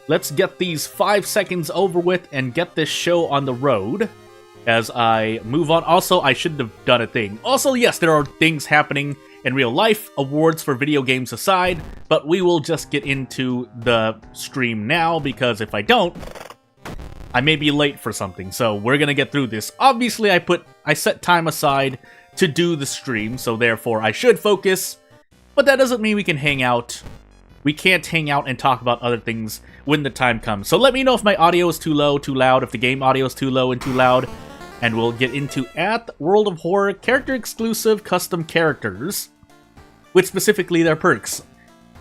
let's get these 5 seconds over with and get this show on the road as I move on. Also, I shouldn't have done a thing. Also, yes, there are things happening in real life, awards for video games aside, but we will just get into the stream now, because if I don't, I may be late for something, so we're gonna get through this. Obviously, I set time aside to do the stream, so therefore I should focus, but that doesn't mean we can hang out. We can't hang out and talk about other things when the time comes. So let me know if my audio is too low, too loud, if the game audio is too low and too loud, and we'll get into at World of Horror character-exclusive custom characters, with specifically their perks.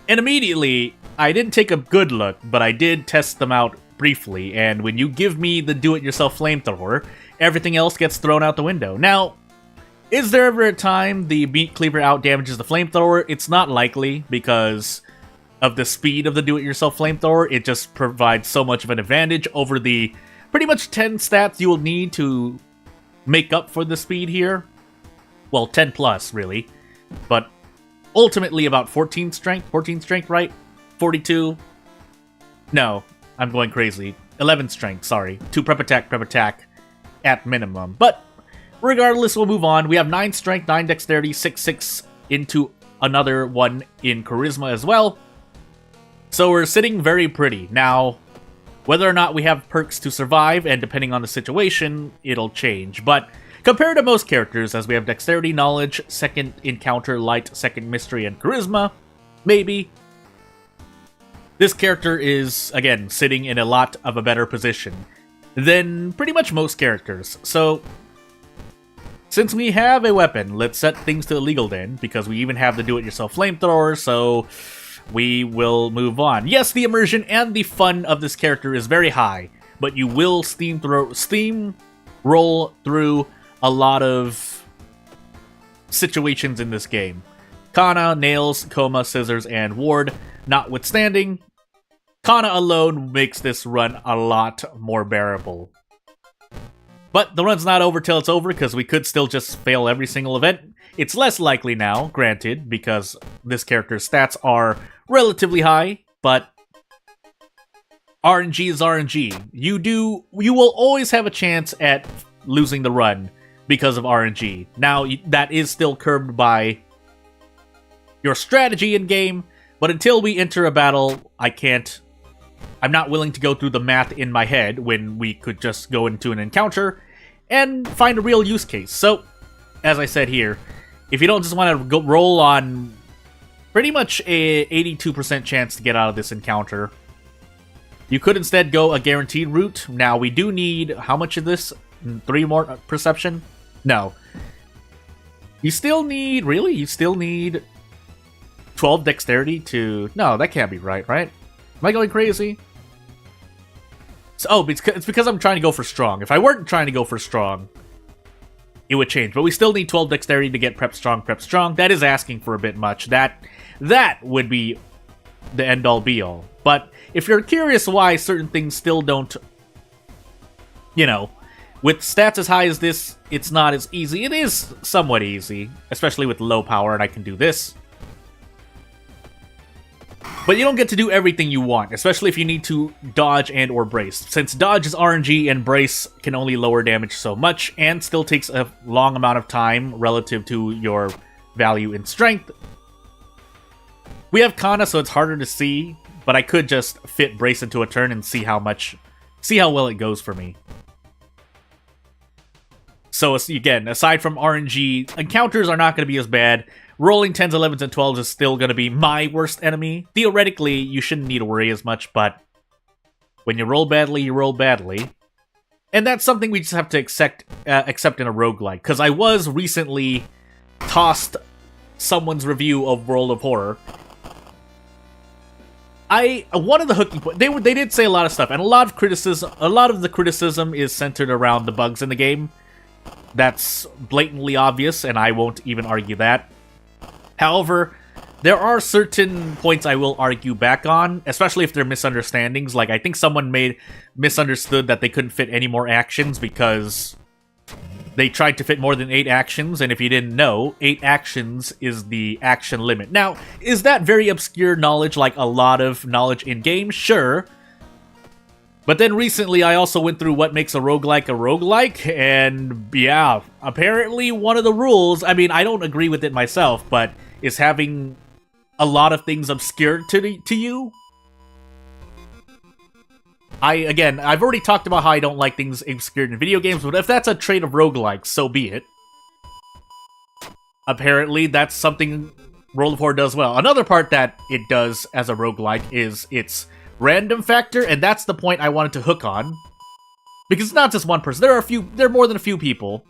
And immediately, I didn't take a good look, but I did test them out briefly, and when you give me the do-it-yourself flamethrower, everything else gets thrown out the window. Now, is there ever a time the meat cleaver out-damages the flamethrower? It's not likely, because of the speed of the do-it-yourself flamethrower. It just provides so much of an advantage over the pretty much 10 stats you will need to make up for the speed here. Well, 10 plus, really. But ultimately about 14 strength. 14 strength, right? 42. No, I'm going crazy. 11 strength, sorry. 2 prep attack at minimum. But regardless, we'll move on. We have 9 strength, 9 dexterity, 6 into another one in charisma as well. So we're sitting very pretty. Now, whether or not we have perks to survive, and depending on the situation, it'll change. But compared to most characters, as we have dexterity, knowledge, second encounter, light, second mystery, and charisma, maybe, this character is, again, sitting in a lot of a better position than pretty much most characters. So, since we have a weapon, let's set things to illegal then, because we even have the do-it-yourself flamethrower, so we will move on. Yes, the immersion and the fun of this character is very high, but you will roll through a lot of situations in this game. Kana, nails, coma, scissors, and ward notwithstanding, Kana alone makes this run a lot more bearable. But the run's not over till it's over, because we could still just fail every single event. It's less likely now, granted, because this character's stats are relatively high, but RNG is RNG. You will always have a chance at losing the run because of RNG. Now, that is still curbed by your strategy in-game, but until we enter a battle, I'm not willing to go through the math in my head when we could just go into an encounter and find a real use case. So, as I said here, if you don't just want to go roll on pretty much a 82% chance to get out of this encounter, you could instead go a guaranteed route. Now, we do need, how much of this? 3 more perception? No. You still need, really? You still need 12 dexterity to... No, that can't be right? Am I going crazy? So, it's because I'm trying to go for strong. If I weren't trying to go for strong, it would change. But we still need 12 dexterity to get prep strong. That is asking for a bit much. That would be the end-all be-all. But if you're curious why certain things still don't, with stats as high as this, it's not as easy. It is somewhat easy, especially with low power, and I can do this. But you don't get to do everything you want, especially if you need to dodge and or brace. Since dodge is RNG and brace can only lower damage so much, and still takes a long amount of time relative to your value in strength. We have Kana, so it's harder to see, but I could just fit brace into a turn and see how well it goes for me. So again, aside from RNG, encounters are not going to be as bad. Rolling 10s, 11s, and 12s is still going to be my worst enemy. Theoretically, you shouldn't need to worry as much, but when you roll badly, you roll badly. And that's something we just have to accept in a roguelite, because I was recently tossed someone's review of World of Horror. One of the hooking points, they did say a lot of stuff, and a lot of the criticism is centered around the bugs in the game. That's blatantly obvious, and I won't even argue that. However, there are certain points I will argue back on, especially if they're misunderstandings. Like, I think someone misunderstood that they couldn't fit any more actions because they tried to fit more than 8 actions, and if you didn't know, 8 actions is the action limit. Now, is that very obscure knowledge like a lot of knowledge in games? Sure. But then recently, I also went through what makes a roguelike, and yeah, apparently one of the rules, I mean, I don't agree with it myself, but is having a lot of things obscured to you. I've already talked about how I don't like things obscured in video games, but if that's a trait of roguelikes, so be it. Apparently, that's something World of Horror does well. Another part that it does as a roguelike is its random factor, and that's the point I wanted to hook on. Because it's not just one person. There are more than a few people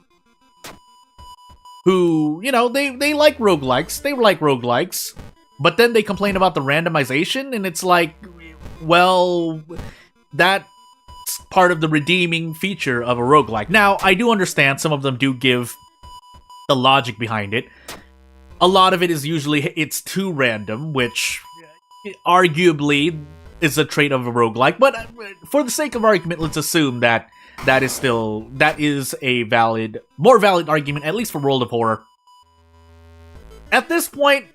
who, you know, they like roguelikes, but then they complain about the randomization, and it's like, well, that's part of the redeeming feature of a roguelike. Now, I do understand some of them do give the logic behind it. A lot of it is usually it's too random, which arguably is a trait of a roguelike, but for the sake of argument, let's assume that that is a more valid argument, at least for World of Horror. At this point,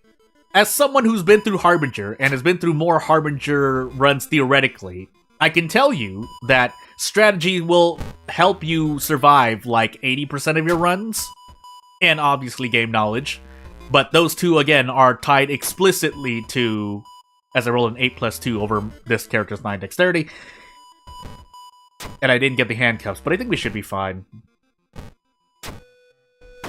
as someone who's been through Harbinger, and has been through more Harbinger runs theoretically, I can tell you that strategy will help you survive like 80% of your runs, and obviously game knowledge, but those two, again, are tied explicitly to, as I roll an 8+2 over this character's 9 dexterity. And I didn't get the handcuffs, but I think we should be fine.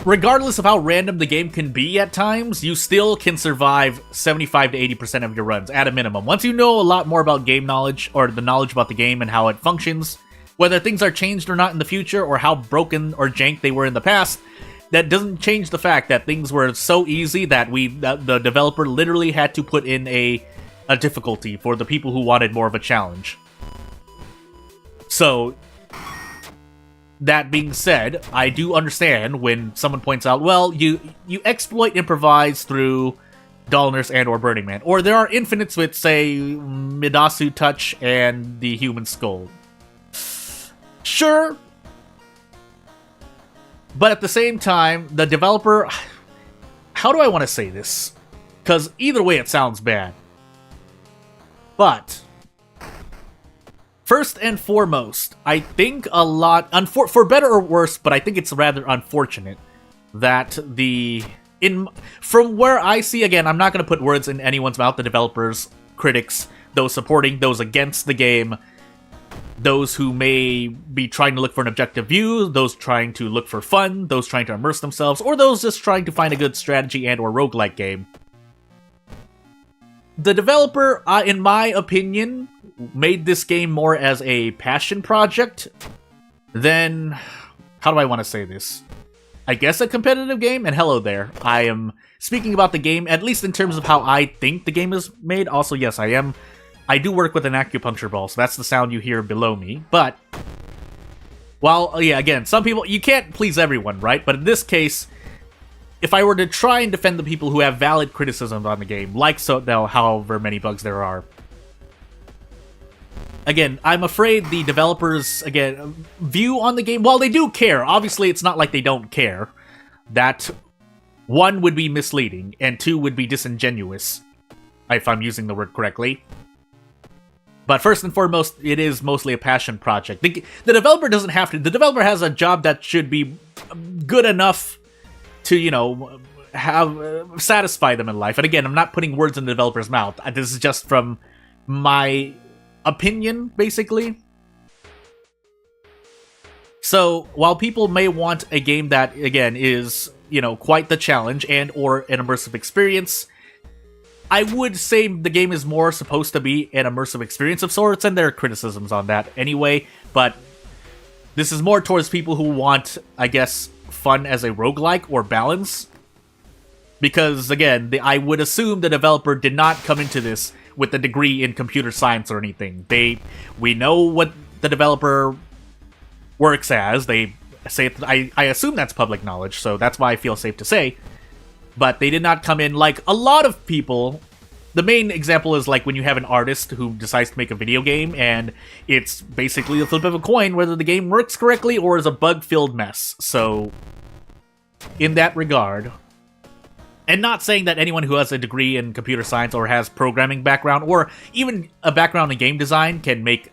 Regardless of how random the game can be at times, you still can survive 75 to 80% of your runs, at a minimum. Once you know a lot more about game knowledge, or the knowledge about the game and how it functions, whether things are changed or not in the future, or how broken or jank they were in the past, that doesn't change the fact that things were so easy that the developer literally had to put in a difficulty for the people who wanted more of a challenge. So, that being said, I do understand when someone points out, well, you exploit improvise through dullness and or Burning Man. Or there are infinites with, say, Midasu Touch and the Human Skull. Sure. But at the same time, the developer... How do I want to say this? Because either way it sounds bad. But... First and foremost, I think a lot, for better or worse, but I think it's rather unfortunate that from where I see, again, I'm not going to put words in anyone's mouth, the developers, critics, those supporting, those against the game, those who may be trying to look for an objective view, those trying to look for fun, those trying to immerse themselves, or those just trying to find a good strategy and or roguelike game. The developer, in my opinion, made this game more as a passion project than, how do I want to say this? I guess a competitive game, and hello there. I am speaking about the game, at least in terms of how I think the game is made. Also, yes, I do work with an acupuncture ball, so that's the sound you hear below me. But, while, yeah, again, some people, you can't please everyone, right? But in this case, if I were to try and defend the people who have valid criticisms on the game, like however many bugs there are, again, I'm afraid the developers, again, view on the game, while they do care, obviously it's not like they don't care, that 1 would be misleading, and 2 would be disingenuous, if I'm using the word correctly. But first and foremost, it is mostly a passion project. The developer doesn't have to, the developer has a job that should be good enough to, you know, satisfy them in life. And again, I'm not putting words in the developer's mouth. This is just from my opinion, basically. So, while people may want a game that, again, is, you know, quite the challenge and or an immersive experience, I would say the game is more supposed to be an immersive experience of sorts, and there are criticisms on that anyway, but this is more towards people who want, I guess, fun as a roguelike or balance. Because, again, I would assume the developer did not come into this with a degree in computer science or anything. We know what the developer works as. They say, I assume that's public knowledge, so that's why I feel safe to say. But they did not come in like a lot of people. The main example is like when you have an artist who decides to make a video game, and it's basically a flip of a coin whether the game works correctly or is a bug-filled mess. So, in that regard, and not saying that anyone who has a degree in computer science or has programming background or even a background in game design can make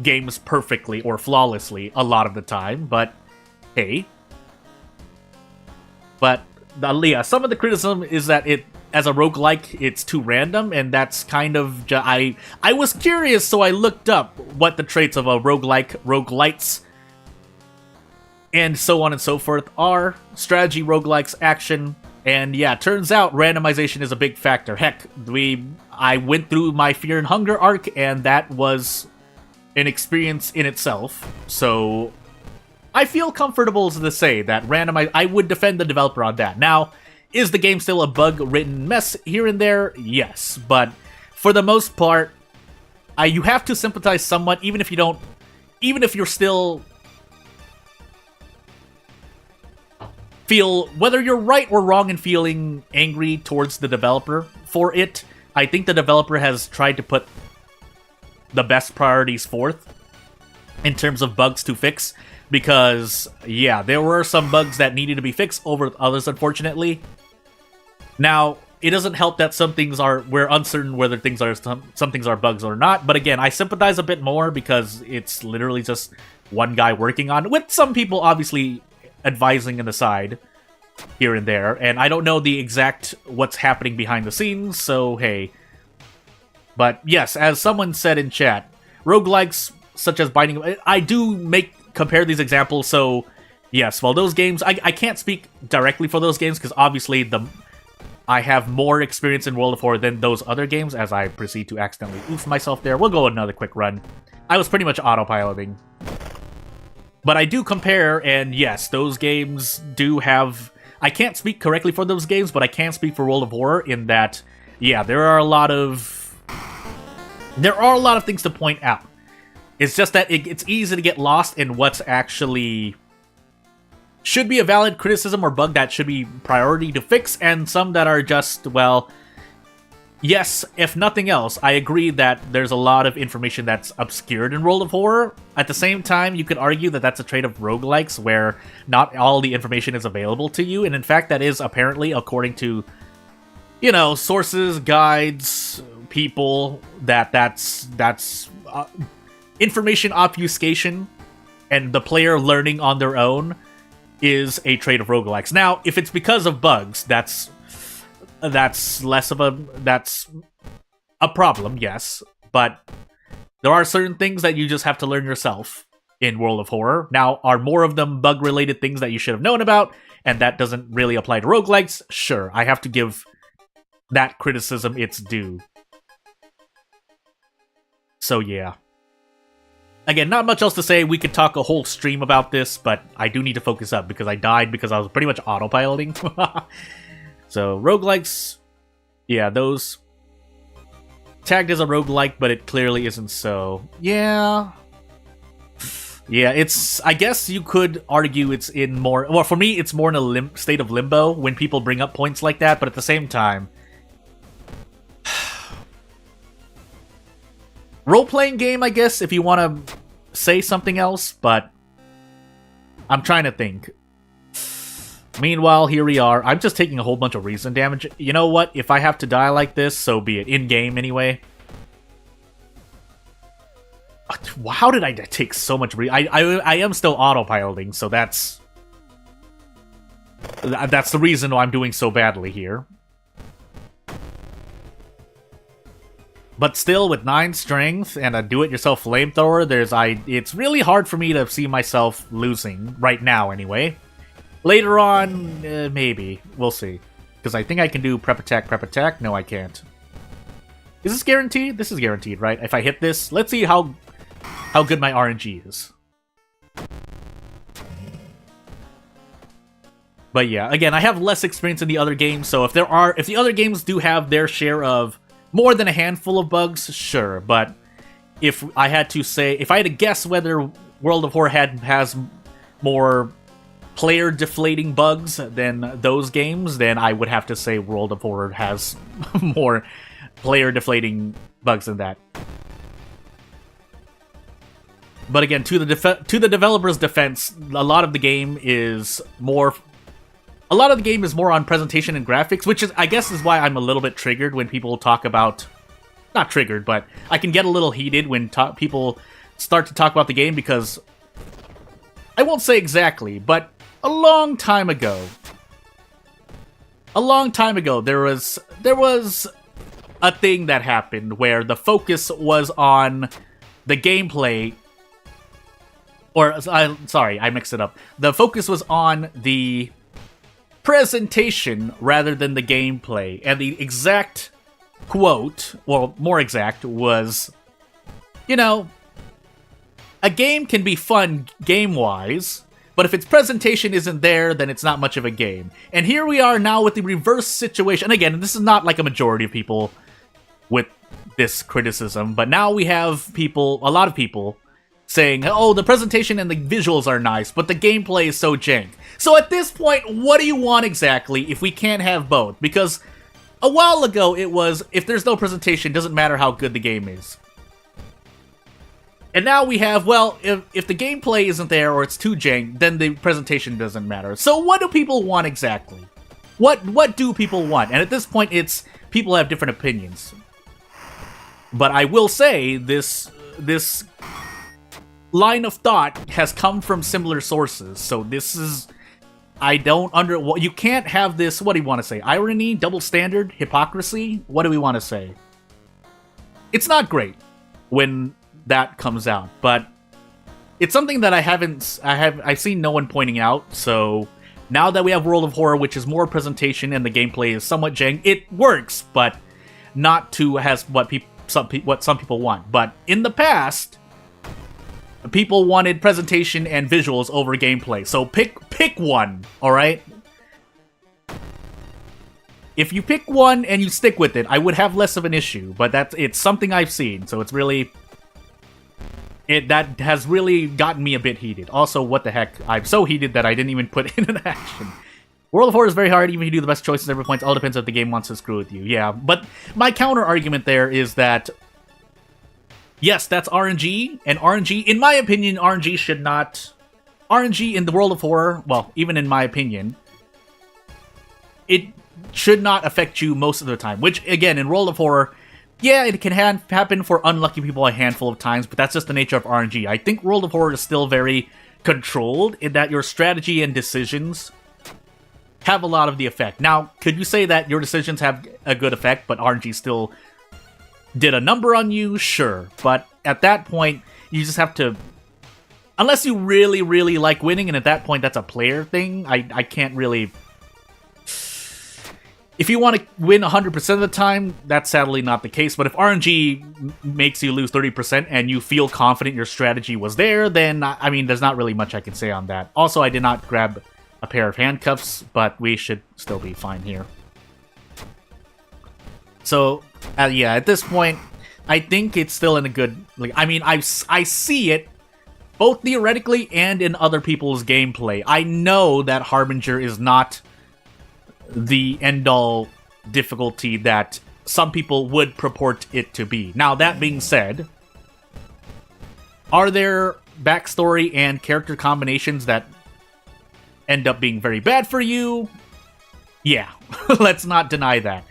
games perfectly or flawlessly a lot of the time, but hey. But yeah, some of the criticism is that it, as a roguelike, it's too random, and that's kind of... I was curious, so I looked up what the traits of a roguelike, roguelites, and so on and so forth are. Strategy roguelikes, action, and yeah, turns out randomization is a big factor. Heck, I went through my Fear and Hunger arc, and that was an experience in itself, so I feel comfortable to say that I would defend the developer on that. Now, is the game still a bug-ridden mess here and there? Yes, but for the most part, you have to sympathize somewhat, even if you're still feel whether you're right or wrong in feeling angry towards the developer for it. I think the developer has tried to put the best priorities forth in terms of bugs to fix, because yeah, there were some bugs that needed to be fixed over others, unfortunately. Now, it doesn't help that we're uncertain whether some things are bugs or not, but again, I sympathize a bit more because it's literally just one guy working on it, with some people obviously advising on the side here and there, and I don't know the exact what's happening behind the scenes, so hey. But yes, as someone said in chat, roguelikes such as Binding... I do compare these examples, so yes, while those games... I can't speak directly for those games, because obviously I have more experience in World of Horror than those other games, as I proceed to accidentally oof myself there. We'll go another quick run. I was pretty much autopiloting. But I do compare, and yes, those games do have... I can't speak correctly for those games, but I can speak for World of Horror in that, yeah, there are a lot of things to point out. It's just that it's easy to get lost in what's actually should be a valid criticism or bug that should be priority to fix, and some that are just, well, yes, if nothing else, I agree that there's a lot of information that's obscured in World of Horror. At the same time, you could argue that that's a trait of roguelikes, where not all the information is available to you, and in fact, that is apparently, according to, you know, sources, guides, people, that's information obfuscation, and the player learning on their own is a trait of roguelikes. Now, if it's because of bugs, that's less of that's a problem, yes, but there are certain things that you just have to learn yourself in World of Horror. Now, are more of them bug-related things that you should have known about, and that doesn't really apply to roguelikes? Sure, I have to give that criticism its due. So yeah. Again, not much else to say. We could talk a whole stream about this, but I do need to focus up because I died because I was pretty much autopiloting. So, roguelikes, yeah, those tagged as a roguelike, but it clearly isn't so. Yeah. Yeah, it's, I guess you could argue it's in more, well, for me, it's more in a state of limbo when people bring up points like that, but at the same time, role-playing game, I guess, if you want to say something else, but I'm trying to think. Meanwhile, here we are. I'm just taking a whole bunch of reason damage. You know what? If I have to die like this, so be it. In-game, anyway. How did I take so much I am still autopiloting, so that's the reason why I'm doing so badly here. But still, with 9 strength and a do-it-yourself flamethrower, it's really hard for me to see myself losing, right now anyway. Later on, maybe. We'll see. Because I think I can do prep attack. No, I can't. Is this guaranteed? This is guaranteed, right? If I hit this, let's see how good my RNG is. But yeah, again, I have less experience in the other games, so if the other games do have their share of more than a handful of bugs, sure, but if I had to guess whether World of Horror has more player-deflating bugs than those games, then I would have to say World of Horror has more player-deflating bugs than that. But again, to the developer's defense, a lot of the game is more on presentation and graphics, which is, I guess, is why I'm a little bit triggered when people talk about... Not triggered, but I can get a little heated when people start to talk about the game because I won't say exactly, but a long time ago, there was a thing that happened where the focus was on the gameplay. Or, sorry, I mixed it up. The focus was on the presentation rather than the gameplay. And the exact quote, well, more exact, was, you know, a game can be fun game-wise, but if its presentation isn't there, then it's not much of a game. And here we are now with the reverse situation. And again, this is not like a majority of people with this criticism, but now we have people, a lot of people, saying, oh, the presentation and the visuals are nice, but the gameplay is so jank. So at this point, what do you want exactly if we can't have both? Because a while ago, it was, if there's no presentation, it doesn't matter how good the game is. And now we have, well, if the gameplay isn't there or it's too jank, then the presentation doesn't matter. So what do people want exactly? What do people want? And at this point, it's people have different opinions. But I will say, this line of thought has come from similar sources, so this is... you can't have this, what do you want to say? Irony? Double standard? Hypocrisy? What do we want to say? It's not great when that comes out, but it's something that I've seen no one pointing out, so now that we have World of Horror, which is more presentation and the gameplay is somewhat jank, it works, but not to what some people want. But in the past, people wanted presentation and visuals over gameplay. So pick one, alright? If you pick one and you stick with it, I would have less of an issue. But it's something I've seen, so it's really... that has really gotten me a bit heated. Also, what the heck? I'm so heated that I didn't even put in an action. World of Horror is very hard, even if you do the best choices every point. All depends if the game wants to screw with you. Yeah, but my counter argument there is that yes, that's RNG, and RNG, in my opinion, RNG should not... RNG in the World of Horror, well, even in my opinion, it should not affect you most of the time. Which, again, in World of Horror, yeah, it can happen for unlucky people a handful of times, but that's just the nature of RNG. I think World of Horror is still very controlled in that your strategy and decisions have a lot of the effect. Now, could you say that your decisions have a good effect, but RNG still did a number on you? Sure. But at that point, you just have to... Unless you really, really like winning, and at that point that's a player thing, I can't really... If you want to win 100% of the time, that's sadly not the case. But if RNG makes you lose 30% and you feel confident your strategy was there, then, I mean, there's not really much I can say on that. Also, I did not grab a pair of handcuffs, but we should still be fine here. So, yeah, at this point, I think it's still in a good... Like, I mean, I see it, both theoretically and in other people's gameplay. I know that Harbinger is not the end-all difficulty that some people would purport it to be. Now, that being said, are there backstory and character combinations that end up being very bad for you? Yeah, let's not deny that.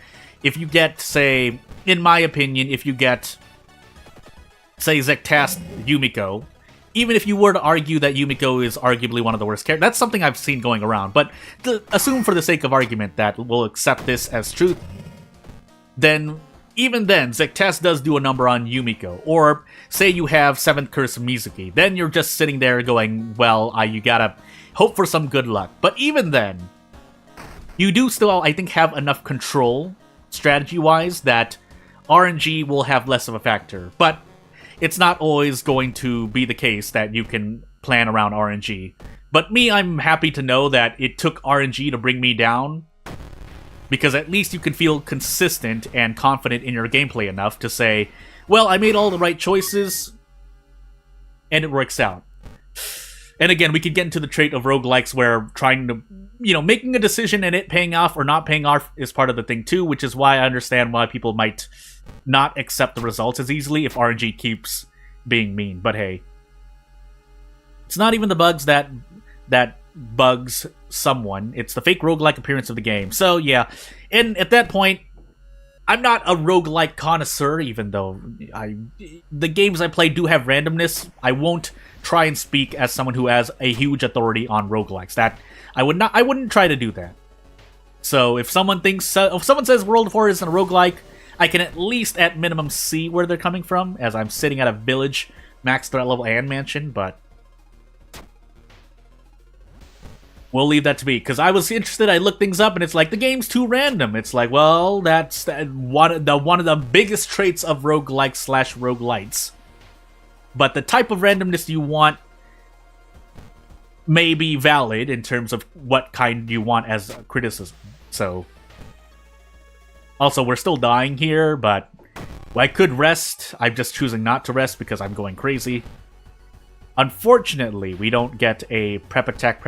If you get, say, in my opinion, if you get, say, Zektas Yumiko, even if you were to argue that Yumiko is arguably one of the worst characters, that's something I've seen going around, but assume for the sake of argument that we'll accept this as truth, then, even then, Zektas does do a number on Yumiko. Or, say you have 7th Curse of Mizuki, then you're just sitting there going, well, you gotta hope for some good luck. But even then, you do still, I think, have enough control, strategy-wise, that RNG will have less of a factor. But it's not always going to be the case that you can plan around RNG. But me, I'm happy to know that it took RNG to bring me down, because at least you can feel consistent and confident in your gameplay enough to say, well, I made all the right choices, and it works out. And again, we could get into the trait of roguelikes where trying to, making a decision and it paying off or not paying off is part of the thing too, which is why I understand why people might not accept the results as easily if RNG keeps being mean. But hey, it's not even the bugs that bugs someone. It's the fake roguelike appearance of the game. So yeah, and at that point, I'm not a roguelike connoisseur, even though the games I play do have randomness. I won't try and speak as someone who has a huge authority on roguelikes. That I wouldn't try to do that. So if someone says World of Horror isn't a roguelike, I can at least at minimum see where they're coming from, as I'm sitting at a village, max threat level and mansion, but we'll leave that to be, because I was interested. I looked things up, and it's like, the game's too random. It's like, well, that's one of the biggest traits of roguelikes/roguelites. But the type of randomness you want may be valid in terms of what kind you want as criticism. So, also, we're still dying here, but I could rest. I'm just choosing not to rest because I'm going crazy. Unfortunately, we don't get a prep attack,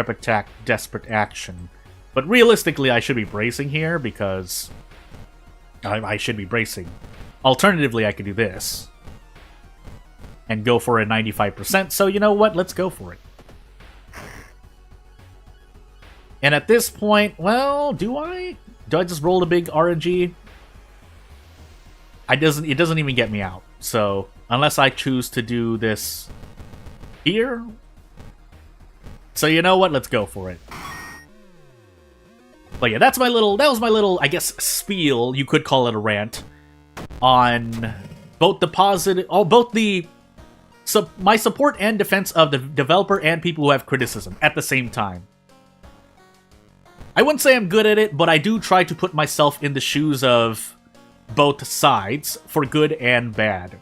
desperate action. But realistically, I should be bracing here because I should be bracing. Alternatively, I could do this and go for a 95%. So you know what? Let's go for it. And at this point, well, do I just roll a big RNG? It doesn't even get me out. So unless I choose to do this here. So you know what? Let's go for it. But yeah, that was my little, I guess, spiel, you could call it a rant, on both the positive, my support and defense of the developer and people who have criticism at the same time. I wouldn't say I'm good at it, but I do try to put myself in the shoes of both sides, for good and bad.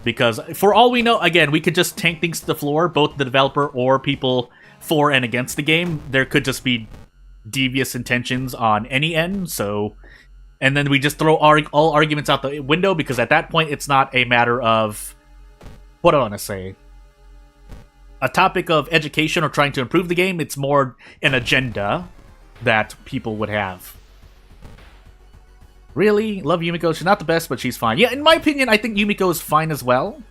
Because for all we know, again, we could just tank things to the floor, both the developer or people for and against the game. There could just be devious intentions on any end, so... And then we just throw all arguments out the window, because at that point, it's not a matter of... What do I want to say? A topic of education or trying to improve the game. It's more an agenda that people would have. Really? Love Yumiko. She's not the best, but she's fine. Yeah, in my opinion, I think Yumiko is fine as well.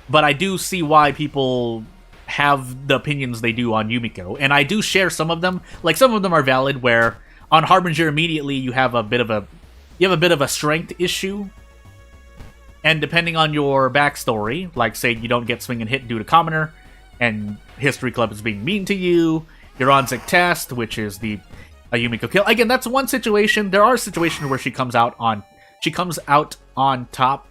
But I do see why people have the opinions they do on Yumiko. And I do share some of them. Like, some of them are valid, where on Harbinger, immediately you have a bit of a strength issue. And depending on your backstory, like, say you don't get swing and hit due to commoner, and History Club is being mean to you, you're on Zik Test, which is a Yumiko kill. Again, that's one situation. There are situations where she comes out on top.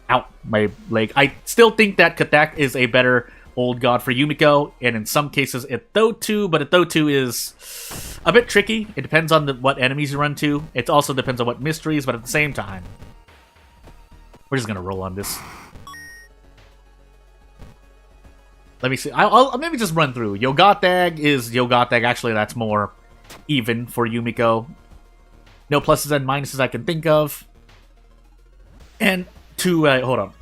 Out my leg. I still think that Kathak is a better old god for Yumiko, and in some cases Ithotu, but Ithotu is a bit tricky. It depends on what enemies you run to. It also depends on what mysteries, but at the same time, we're just gonna roll on this. Let me see. I'll maybe just run through. Yogatag is Yogatag. Actually, that's more even for Yumiko. No pluses and minuses I can think of. And hold on.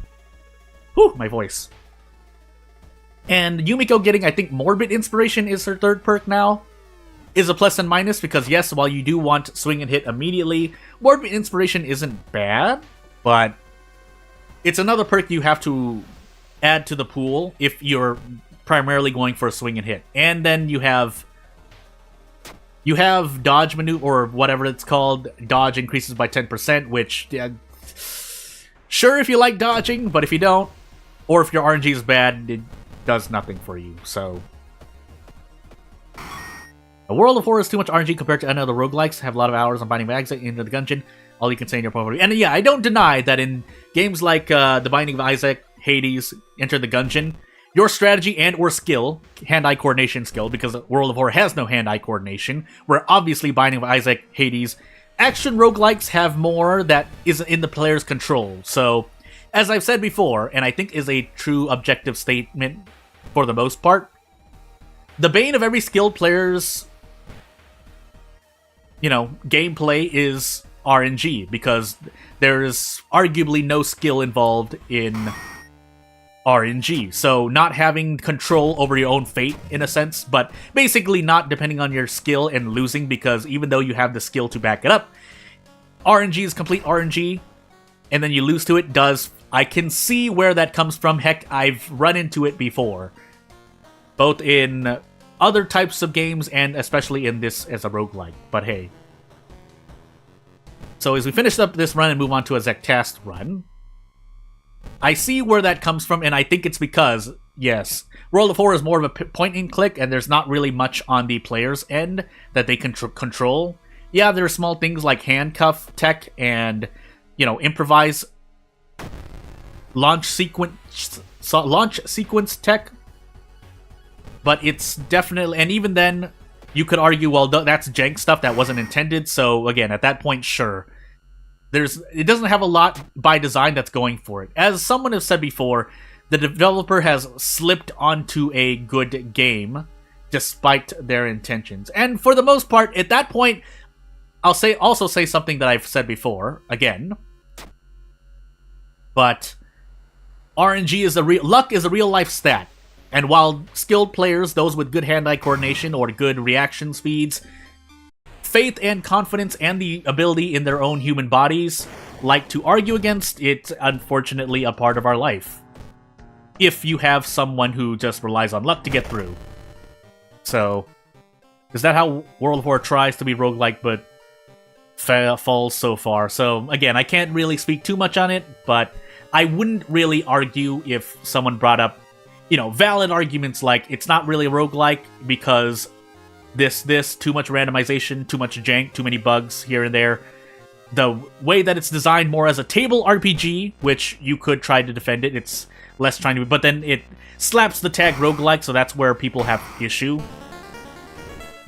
Whew, my voice. And Yumiko getting, I think, Morbid Inspiration is her third perk now. Is a plus and minus, because yes, while you do want swing and hit immediately, Morbid Inspiration isn't bad, but it's another perk you have to add to the pool if you're primarily going for a swing and hit. And then you have dodge maneuver, or whatever it's called. Dodge increases by 10%, which, sure if you like dodging, but if you don't, or if your RNG is bad, it does nothing for you, so... A World of Horror is too much RNG compared to any other roguelikes. Have a lot of hours on Binding of Isaac into the Gungeon. All you can say in your point. And yeah, I don't deny that in games like The Binding of Isaac, Hades, Enter the Gungeon, your strategy and or skill, hand-eye coordination skill, because World of Horror has no hand-eye coordination, where obviously Binding of Isaac, Hades, action roguelikes have more that is in the player's control. So, as I've said before, and I think is a true objective statement for the most part, the bane of every skilled player's, gameplay is RNG, because there is arguably no skill involved in RNG. So not having control over your own fate, in a sense, but basically not depending on your skill and losing, because even though you have the skill to back it up, RNG is complete RNG, and then you lose to it I can see where that comes from. Heck, I've run into it before, both in other types of games and especially in this as a roguelike. But hey. So as we finish up this run and move on to a Zectast run, I see where that comes from, and I think it's because, yes, World of Horror is more of a point-and-click, and there's not really much on the player's end that they can control. Yeah, there are small things like handcuff tech and, you know, improvise launch sequence tech, but it's definitely, and even then, you could argue, well, that's jank stuff that wasn't intended, so again, at that point, sure. It doesn't have a lot by design that's going for it. As someone has said before, the developer has slipped onto a good game despite their intentions. And for the most part, at that point, I'll also say something that I've said before, again. But RNG is luck is a real life stat. And while skilled players, those with good hand-eye coordination or good reaction speeds, faith and confidence and the ability in their own human bodies like to argue against, it's unfortunately a part of our life. If you have someone who just relies on luck to get through. So, is that how World of Horror tries to be roguelike but falls so far? So, again, I can't really speak too much on it, but I wouldn't really argue if someone brought up, you know, valid arguments like it's not really a roguelike because this, too much randomization, too much jank, too many bugs here and there. The way that it's designed more as a table RPG, which you could try to defend it, it's less trying to, but then it slaps the tag roguelike, so that's where people have issue.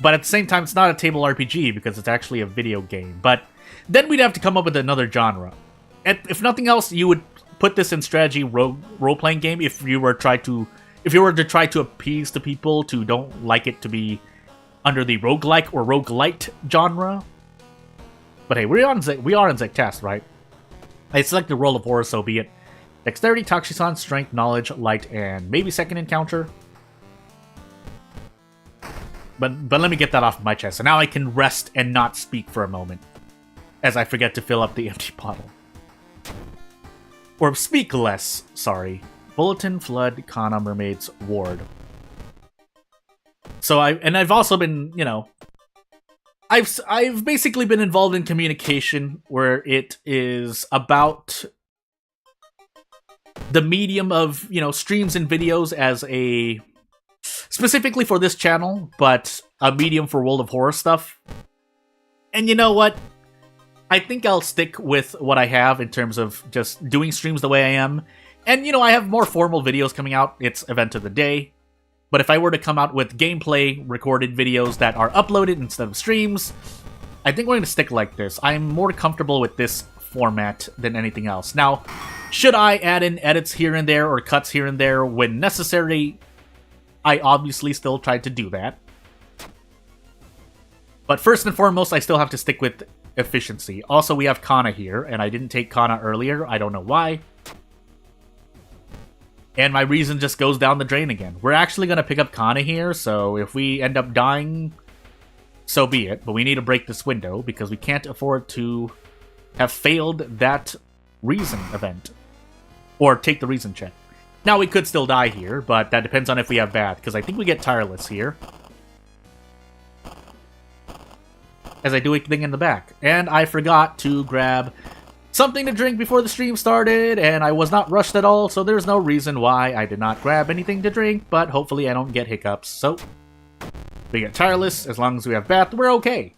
But at the same time, it's not a table RPG because it's actually a video game. But then we'd have to come up with another genre. If nothing else, you would put this in strategy role-playing game if you were to try to appease the people who don't like it to be under the roguelike or roguelite genre. But hey, we are in Zectast, right? I selected World of Horror, so be it. Dexterity, Takshisan, Strength, Knowledge, Light, and maybe Second Encounter. But let me get that off my chest. So now I can rest and not speak for a moment. As I forget to fill up the empty bottle. Or speak less, sorry. Bulletin, Flood, Kana, Mermaids, Ward. So I've also been, you know, I've basically been involved in communication where it is about the medium of, you know, streams and videos as a, specifically for this channel, but a medium for World of Horror stuff. And you know what? I think I'll stick with what I have in terms of just doing streams the way I am. And, you know, I have more formal videos coming out. It's Event of the Day. But if I were to come out with gameplay recorded videos that are uploaded instead of streams, I think we're going to stick like this. I'm more comfortable with this format than anything else. Now, should I add in edits here and there or cuts here and there when necessary? I obviously still try to do that. But first and foremost, I still have to stick with efficiency. Also, we have Kana here, and I didn't take Kana earlier. I don't know why. And my reason just goes down the drain again. We're actually going to pick up Kana here, so if we end up dying, so be it. But we need to break this window, because we can't afford to have failed that reason event. Or take the reason check. Now, we could still die here, but that depends on if we have Bath, because I think we get Tireless here. As I do a thing in the back. And I forgot to grab something to drink before the stream started, and I was not rushed at all, so there's no reason why I did not grab anything to drink, but hopefully I don't get hiccups. So, we get Tireless. As long as we have Bath, we're okay.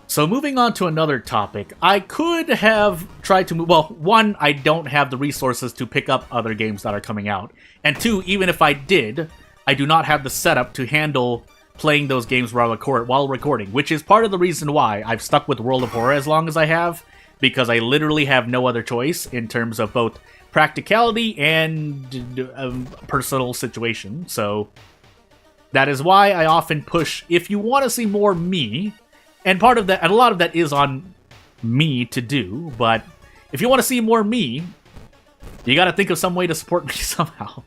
So moving on to another topic, I could have tried to move, well, one, I don't have the resources to pick up other games that are coming out, and two, even if I did, I do not have the setup to handle playing those games while recording, which is part of the reason why I've stuck with World of Horror as long as I have, because I literally have no other choice in terms of both practicality and personal situation, so that is why I often push, if you want to see more me, and part of that, and a lot of that is on me to do, but if you want to see more me, you gotta think of some way to support me somehow.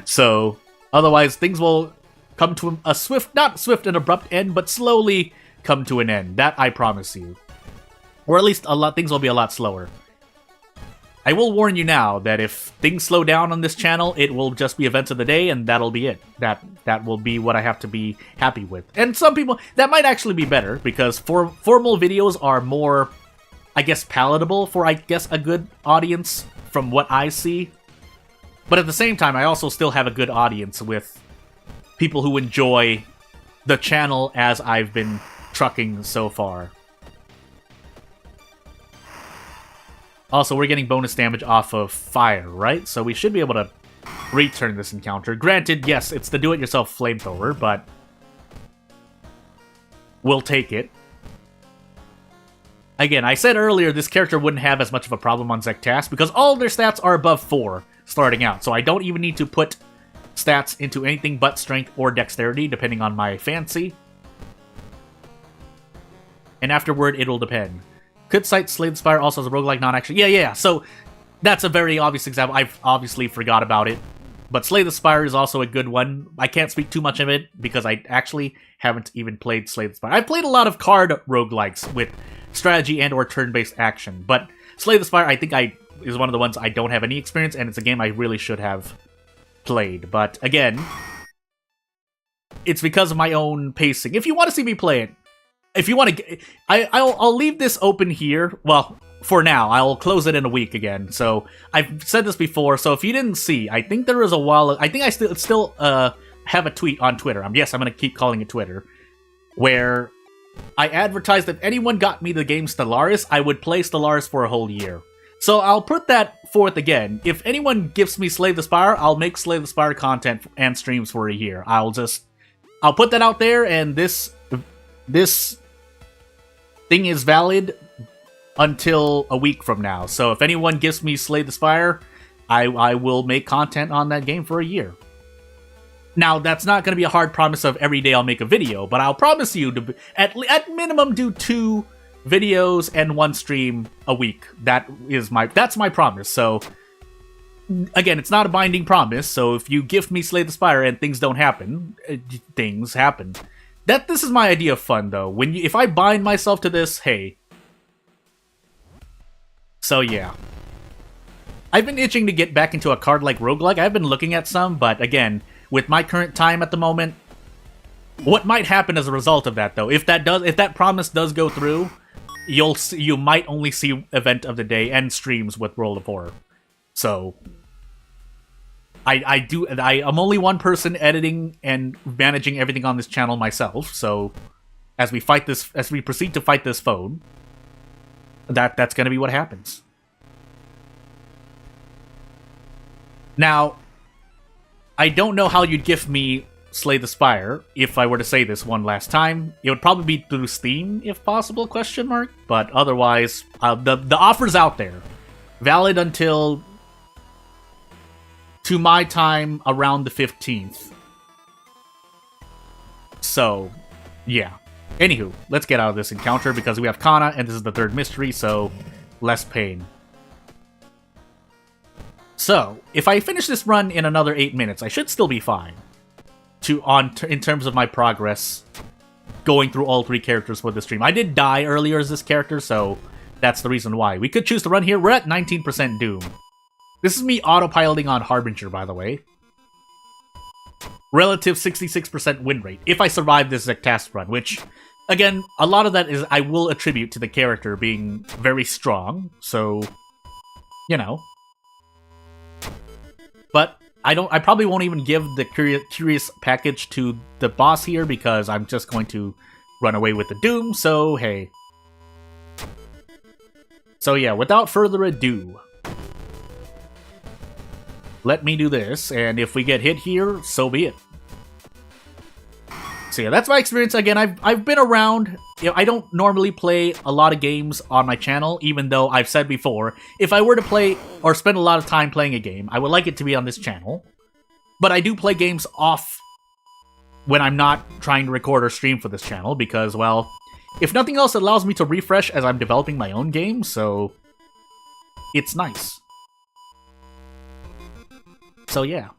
So, otherwise things will come to a swift, not swift and abrupt end, but slowly come to an end. That I promise you. Or at least things will be a lot slower. I will warn you now that if things slow down on this channel, it will just be events of the day, and that'll be it. That will be what I have to be happy with. And some people, that might actually be better, because formal videos are more, I guess, palatable for, I guess, a good audience, from what I see. But at the same time, I also still have a good audience with people who enjoy the channel as I've been trucking so far. Also, we're getting bonus damage off of fire, right? So we should be able to return this encounter. Granted, yes, it's the do-it-yourself flamethrower, but we'll take it. Again, I said earlier this character wouldn't have as much of a problem on Zektas because all their stats are above 4 starting out, so I don't even need to put stats into anything but strength or dexterity, depending on my fancy. And afterward, it'll depend. Could cite Slay the Spire also as a roguelike non-action. Yeah. So that's a very obvious example. I've obviously forgot about it. But Slay the Spire is also a good one. I can't speak too much of it because I actually haven't even played Slay the Spire. I've played a lot of card roguelikes with strategy and or turn-based action. But Slay the Spire, I think is one of the ones I don't have any experience, and it's a game I really should have played. But again, it's because of my own pacing. If you want to see me play it, if you want to, I'll leave this open here. Well, for now, I'll close it in a week again. So I've said this before. So if you didn't see, I think there was a while. I think I still have a tweet on Twitter. Yes, I'm gonna keep calling it Twitter, where I advertised that if anyone got me the game Stellaris, I would play Stellaris for a whole year. So I'll put that forth again. If anyone gives me Slay the Spire, I'll make Slay the Spire content and streams for a year. I'll put that out there, and this thing is valid until a week from now. So if anyone gives me Slay the Spire, I will make content on that game for a year. Now, that's not going to be a hard promise of every day I'll make a video, but I'll promise you to, at minimum, do 2 videos and 1 stream a week. That's my promise. So, again, it's not a binding promise, so if you gift me Slay the Spire and things don't happen, things happen. This is my idea of fun, though. If I bind myself to this, hey. So, yeah. I've been itching to get back into a card-like roguelike. I've been looking at some, but again, with my current time at the moment, what might happen as a result of that, though, if that promise does go through, you might only see Event of the Day and streams with World of Horror. So, I'm only one person editing and managing everything on this channel myself, so as we proceed to fight this phone, that's gonna be what happens. Now, I don't know how you'd gift me Slay the Spire if I were to say this one last time. It would probably be through Steam, if possible, ? But otherwise, the offer's out there. Valid until, to my time, around the 15th. So, yeah. Anywho, let's get out of this encounter because we have Kana, and this is the 3rd mystery, so less pain. So, if I finish this run in another 8 minutes, I should still be fine. In terms of my progress, going through all 3 characters for the stream. I did die earlier as this character, so that's the reason why. We could choose to run here. We're at 19% Doom. This is me autopiloting on Harbinger, by the way. Relative 66% win rate, if I survive this Zektas run, which, again, a lot of that is I will attribute to the character being very strong, so, you know. But I probably won't even give the curious package to the boss here because I'm just going to run away with the Doom, so hey. So yeah, without further ado, let me do this, and if we get hit here, so be it. So yeah, that's my experience. Again, I've been around. You know, I don't normally play a lot of games on my channel, even though I've said before, if I were to play or spend a lot of time playing a game, I would like it to be on this channel. But I do play games off when I'm not trying to record or stream for this channel, because, well, if nothing else, it allows me to refresh as I'm developing my own game, so it's nice. So yeah.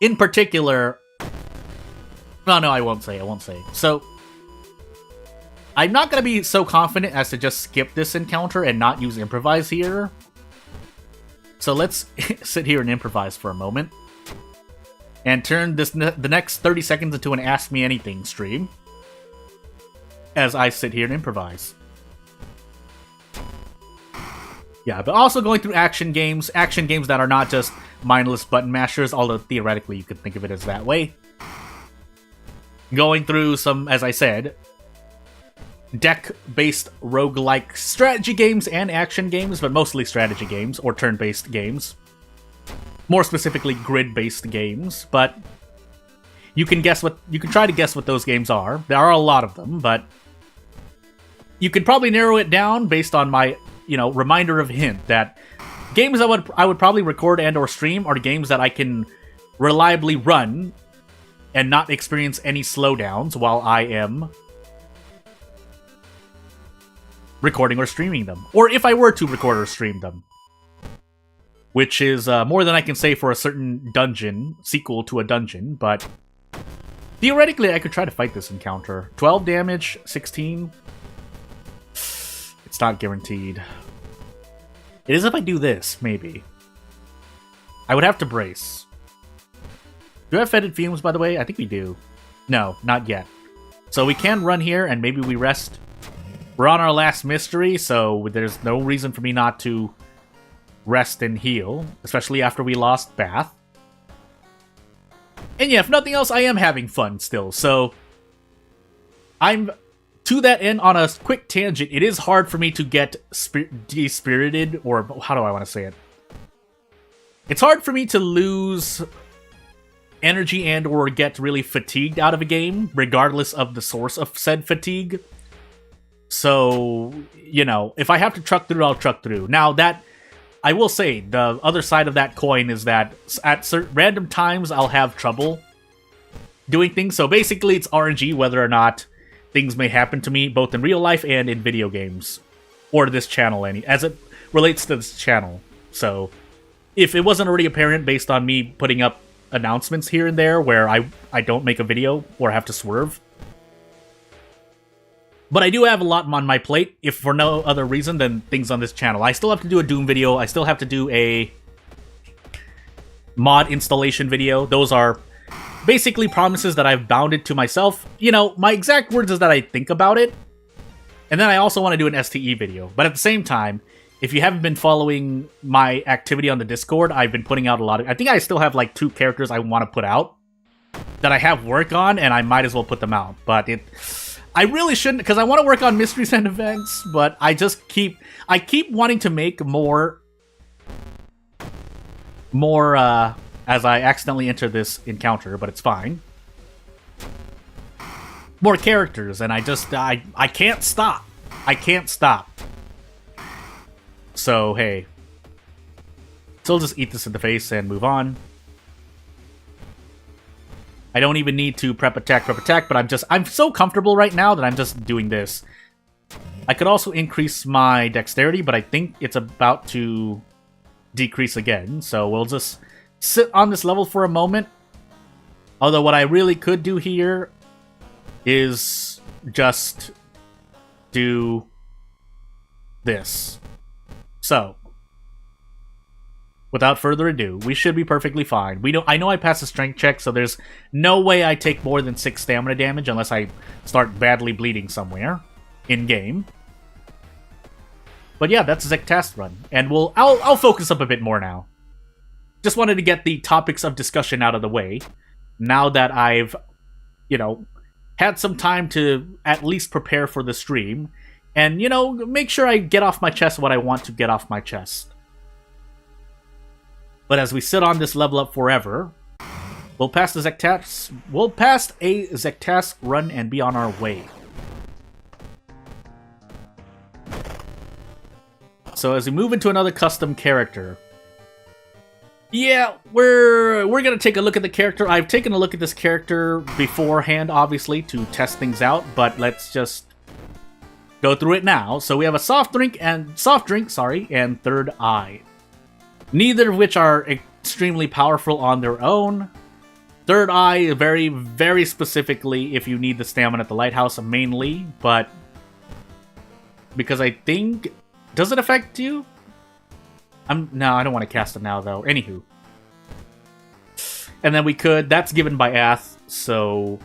In particular... No, I won't say. So, I'm not going to be so confident as to just skip this encounter and not use improvise here. So let's sit here and improvise for a moment. And turn the next 30 seconds into an Ask Me Anything stream. As I sit here and improvise. Yeah, but also going through action games that are not just mindless button mashers, although theoretically you could think of it as that way. Going through some, as I said, deck-based roguelike strategy games and action games, but mostly strategy games or turn-based games. More specifically, grid-based games, but you can try to guess what those games are. There are a lot of them, but you could probably narrow it down based on my, reminder of hint that games I would probably record and or stream are games that I can reliably run and not experience any slowdowns while I am recording or streaming them. Or if I were to record or stream them. Which is more than I can say for a certain dungeon, sequel to a dungeon, but theoretically I could try to fight this encounter. 12 damage, 16. It's not guaranteed. It is if I do this, maybe. I would have to brace. Do I have fetid fumes, by the way? I think we do. No, not yet. So we can run here, and maybe we rest. We're on our last mystery, so there's no reason for me not to rest and heal, especially after we lost Bath. And yeah, if nothing else, I am having fun still, so I'm... To that end, on a quick tangent, it is hard for me to get despirited, or how do I want to say it? It's hard for me to lose energy and or get really fatigued out of a game, regardless of the source of said fatigue. So, if I have to truck through, I'll truck through. Now, that, I will say, the other side of that coin is that at random times, I'll have trouble doing things. So basically, it's RNG whether or not things may happen to me, both in real life and in video games. Or this channel, as it relates to this channel. So, if it wasn't already apparent based on me putting up announcements here and there where I don't make a video or have to swerve. But I do have a lot on my plate, if for no other reason than things on this channel. I still have to do a Doom video, I still have to do a mod installation video. Those are basically promises that I've bounded to myself. My exact words is that I think about it. And then I also want to do an STE video. But at the same time, if you haven't been following my activity on the Discord, I've been putting out a lot of... I think I still have like 2 characters I want to put out that I have work on, and I might as well put them out. But I really shouldn't, because I want to work on mysteries and events, but I keep wanting to make more as I accidentally enter this encounter, but it's fine. More characters, and I can't stop. I can't stop. So, hey. So I'll just eat this in the face and move on. I don't even need to prep attack, but I'm so comfortable right now that I'm just doing this. I could also increase my dexterity, but I think it's about to decrease again, so we'll just sit on this level for a moment. Although what I really could do here is just do this. So, without further ado, we should be perfectly fine. I know I passed a strength check, so there's no way I take more than 6 stamina damage unless I start badly bleeding somewhere in-game. But yeah, that's Zekta's run, and I'll focus up a bit more now. Just wanted to get the topics of discussion out of the way, now that I've, had some time to at least prepare for the stream, and, make sure I get off my chest what I want to get off my chest. But as we sit on this level up forever, we'll pass a Zektas run and be on our way. So as we move into another custom character, yeah, we're gonna take a look at the character. I've taken a look at this character beforehand, obviously, to test things out, but let's just go through it now. So we have a soft drink, and third eye. Neither of which are extremely powerful on their own. Third eye, very, very specifically if you need the stamina at the lighthouse mainly, but because I think... Does it affect you? No, I don't want to cast it now, though. Anywho. And then we could... That's given by Ath, so...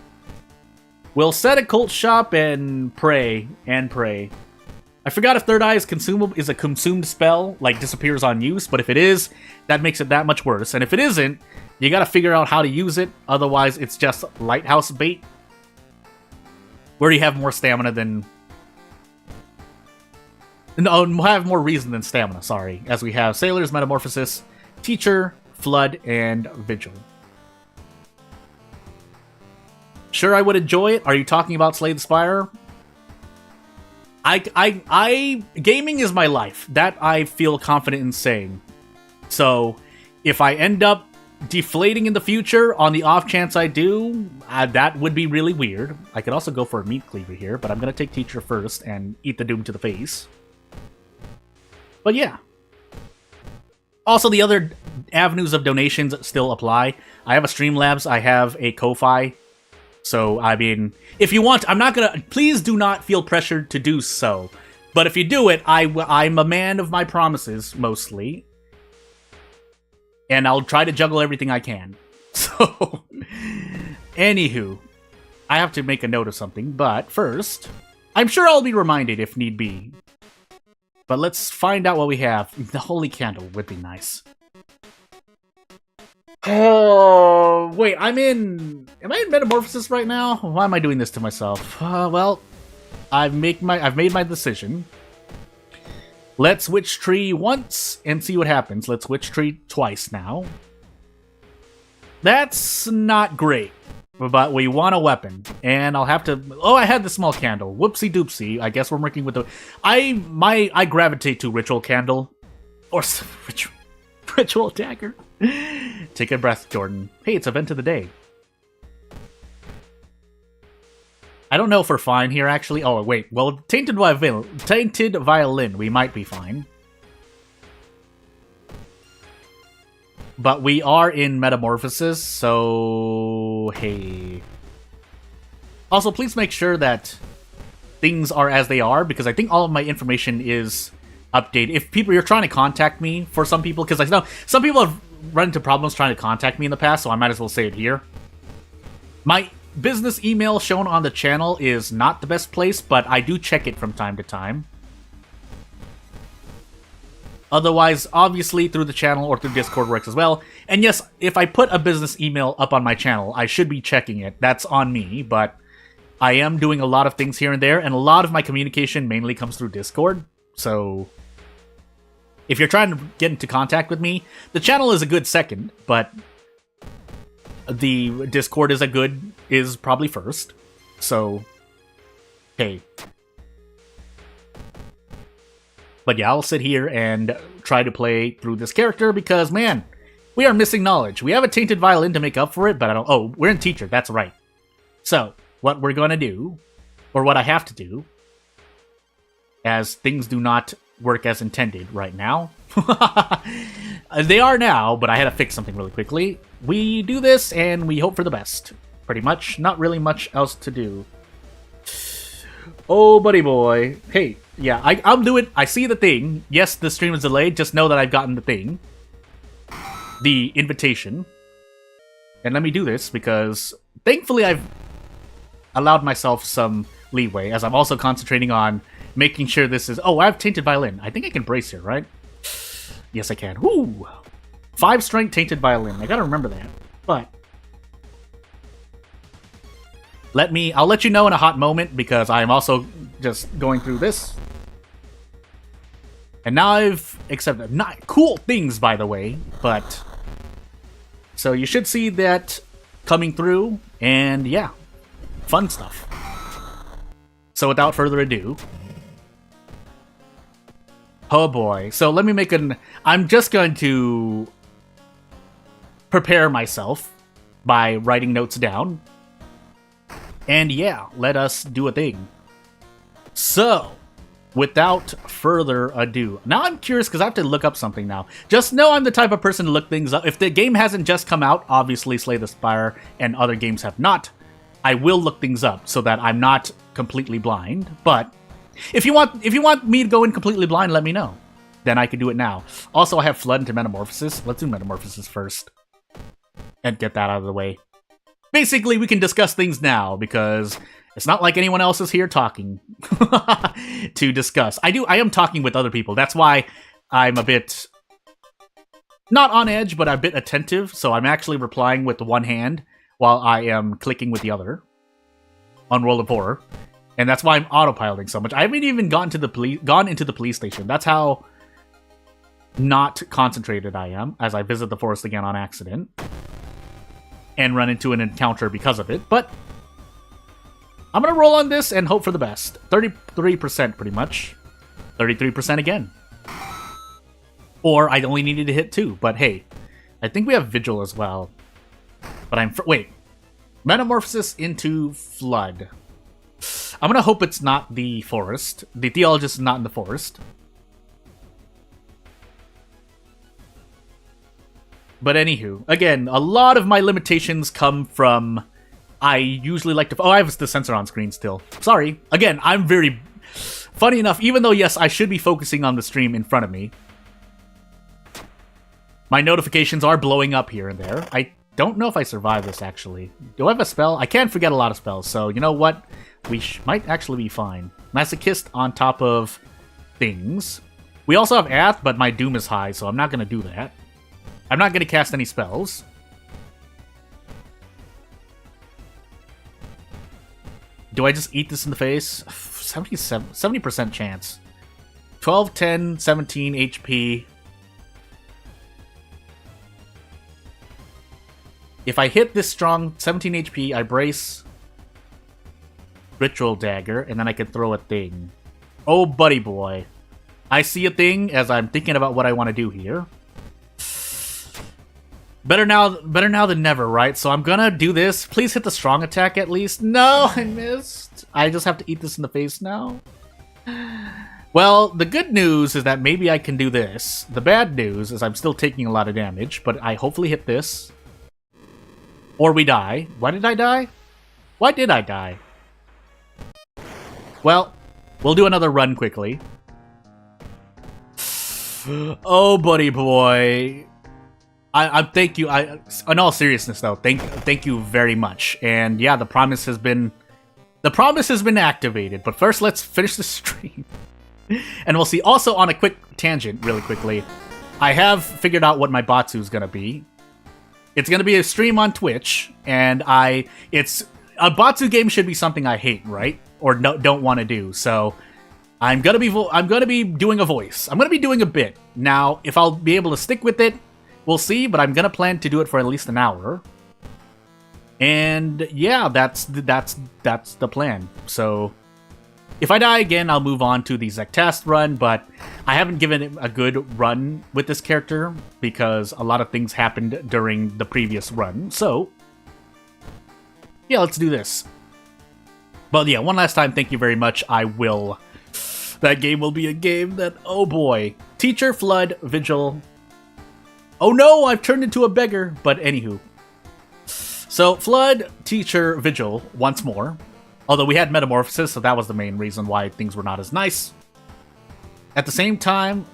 We'll set a cult shop and pray. I forgot if Third Eye is a consumed spell, like disappears on use, but if it is, that makes it that much worse. And if it isn't, you gotta figure out how to use it, otherwise it's just lighthouse bait. Where you have more stamina than... No, have more reason than stamina, sorry. As we have Sailor's Metamorphosis, Teacher, Flood, and Vigil. Sure, I would enjoy it. Are you talking about Slay the Spire? Gaming is my life. That I feel confident in saying. So, if I end up deflating in the future, on the off chance I do, that would be really weird. I could also go for a meat cleaver here, but I'm gonna take Teacher first and eat the doom to the face. But yeah. Also, the other avenues of donations still apply. I have a Streamlabs, I have a Ko-Fi. So, I mean, if you want, I'm not gonna... Please do not feel pressured to do so. But if you do it, I'm a man of my promises, mostly. And I'll try to juggle everything I can. So, anywho, I have to make a note of something, but first, I'm sure I'll be reminded if need be. But let's find out what we have. The Holy Candle would be nice. Oh, wait, am I in Metamorphosis right now? Why am I doing this to myself? Well, I've made my decision. Let's witch tree once and see what happens. Let's witch tree twice now. That's not great, but we want a weapon, and I'll have to... Oh, I had the small candle. Whoopsie doopsie. I guess we're working with the... I gravitate to ritual candle or ritual dagger. Take a breath, Jordan. Hey, it's event of the day. I don't know if we're fine here, actually. Oh, wait. Well, Tainted Violin, we might be fine. But we are in Metamorphosis, so... Hey. Also, please make sure that things are as they are, because I think all of my information is updated. If you're trying to contact me, for some people, because I know some people have run into problems trying to contact me in the past, so I might as well say it here. My business email shown on the channel is not the best place, but I do check it from time to time. Otherwise, obviously, through the channel or through Discord works as well. And yes, if I put a business email up on my channel, I should be checking it. That's on me, but I am doing a lot of things here and there, and a lot of my communication mainly comes through Discord, so... If you're trying to get into contact with me, the channel is a good second, but the Discord is probably first. So, hey. But yeah, I'll sit here and try to play through this character because, man, we are missing knowledge. We have a Tainted Violin to make up for it, but I don't... Oh, we're in Teacher, that's right. So, what we're going to do, or what I have to do, as things do not work as intended right now. They are now, but I had to fix something really quickly. We do this, and we hope for the best. Pretty much. Not really much else to do. Oh, buddy boy. Hey, yeah, I'll do it. I see the thing. Yes, the stream is delayed. Just know that I've gotten the thing. The invitation. And let me do this, because thankfully I've allowed myself some leeway, as I'm also concentrating on making sure this is... Oh, I have Tainted Violin. I think I can brace here, right? Yes, I can. Woo! 5 strength Tainted Violin. I gotta remember that. But... I'll let you know in a hot moment, because I'm also just going through this. And now I've accepted... Not cool things, by the way, but... So you should see that coming through, and yeah. Fun stuff. So without further ado... Oh boy. So let me make I'm just going to prepare myself by writing notes down. And yeah, let us do a thing. So, without further ado. Now I'm curious because I have to look up something now. Just know I'm the type of person to look things up. If the game hasn't just come out, obviously Slay the Spire and other games have not, I will look things up so that I'm not completely blind. But If you want me to go in completely blind, let me know. Then I can do it now. Also, I have Flood into Metamorphosis. Let's do Metamorphosis first. And get that out of the way. Basically, we can discuss things now, because it's not like anyone else is here talking to discuss. I am talking with other people. That's why I'm a bit... not on edge, but a bit attentive. So I'm actually replying with one hand while I am clicking with the other on World of Horror. And that's why I'm autopiloting so much. I haven't even gone into the police station. That's how not concentrated I am as I visit the forest again on accident and run into an encounter because of it. But I'm gonna roll on this and hope for the best. 33% pretty much. 33% again. Or I only needed to hit 2, but hey, I think we have Vigil as well. But wait. Metamorphosis into Flood. I'm gonna hope it's not the forest. The Theologist is not in the forest. But anywho, again, a lot of my limitations come from... I usually like to... Oh, I have the sensor on screen still. Sorry. Again, I'm very... Funny enough, even though, yes, I should be focusing on the stream in front of me, my notifications are blowing up here and there. I don't know if I survive this, actually. Do I have a spell? I can forget a lot of spells, so you know what? We might actually be fine. Masochist on top of things. We also have Ath, but my Doom is high, so I'm not going to do that. I'm not going to cast any spells. Do I just eat this in the face? 70% chance. 12, 10, 17 HP. If I hit this strong, 17 HP, I brace Ritual Dagger, and then I can throw a thing. Oh, buddy boy. I see a thing as I'm thinking about what I want to do here. Better now than never, right? So I'm gonna do this. Please hit the strong attack at least. No, I missed. I just have to eat this in the face now. Well, the good news is that maybe I can do this. The bad news is I'm still taking a lot of damage, but I hopefully hit this. Or we die. Why did I die? Why did I die? Well, we'll do another run quickly. Oh, buddy boy. I thank you. In all seriousness, though, thank you very much. And yeah, the promise has been activated. But first, let's finish the stream, and we'll see. Also, on a quick tangent, really quickly, I have figured out what my Batsu is gonna be. It's gonna be a stream on Twitch, and it's a Batsu game should be something I hate, right? Or don't want to do. So I'm gonna be doing a voice. I'm gonna be doing a bit. Now, if I'll be able to stick with it, we'll see, but I'm gonna plan to do it for at least an hour. And yeah, that's the plan. So if I die again, I'll move on to the Zektast run, but I haven't given it a good run with this character because a lot of things happened during the previous run. So yeah, let's do this. But yeah, one last time, thank you very much. I will. That game will be a game that, oh boy. Teacher, Flood, Vigil. Oh no, I've turned into a beggar. But anywho. So, Flood, Teacher, Vigil, once more. Although we had Metamorphosis, so that was the main reason why things were not as nice. At the same time,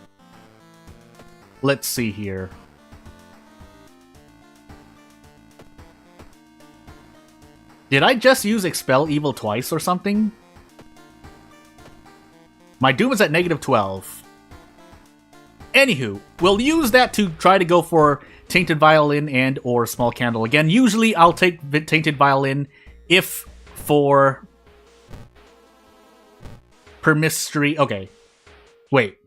let's see here. Did I just use Expel Evil twice or something? My Doom is at -12. Anywho, we'll use that to try to go for Tainted Violin and or Small Candle again. Usually I'll take Tainted Violin if for Permistry. Okay. Wait.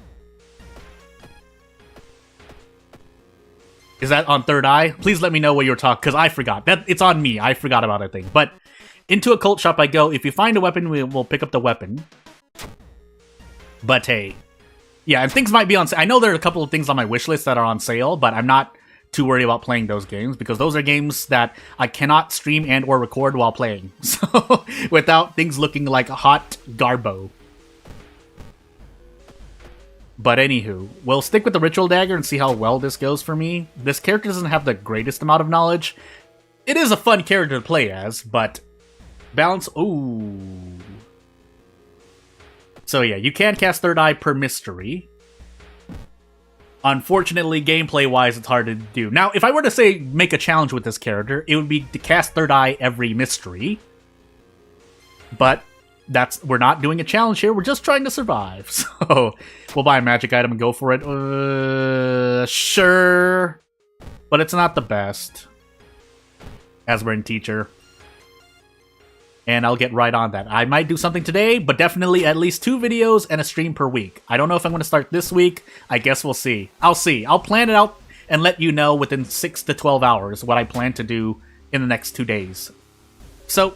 Is that on Third Eye? Please let me know what you're talking, because I forgot. It's on me. I forgot about that thing. But into a cult shop I go. If you find a weapon, we'll pick up the weapon. But hey. Yeah, and things might be on sale. I know there are a couple of things on my wish list that are on sale, but I'm not too worried about playing those games, because those are games that I cannot stream and or record while playing. So, without things looking like a hot garbo. But anywho, we'll stick with the Ritual Dagger and see how well this goes for me. This character doesn't have the greatest amount of knowledge. It is a fun character to play as, but balance... Ooh. So yeah, you can cast Third Eye per mystery. Unfortunately, gameplay-wise, it's hard to do. Now, if I were to say make a challenge with this character, it would be to cast Third Eye every mystery. But we're not doing a challenge here, we're just trying to survive. So, we'll buy a magic item and go for it. Sure. But it's not the best. As we're in teacher. And I'll get right on that. I might do something today, but definitely at least 2 videos and a stream per week. I don't know if I'm going to start this week. I guess we'll see. I'll see. I'll plan it out and let you know within 6 to 12 hours what I plan to do in the next 2 days. So,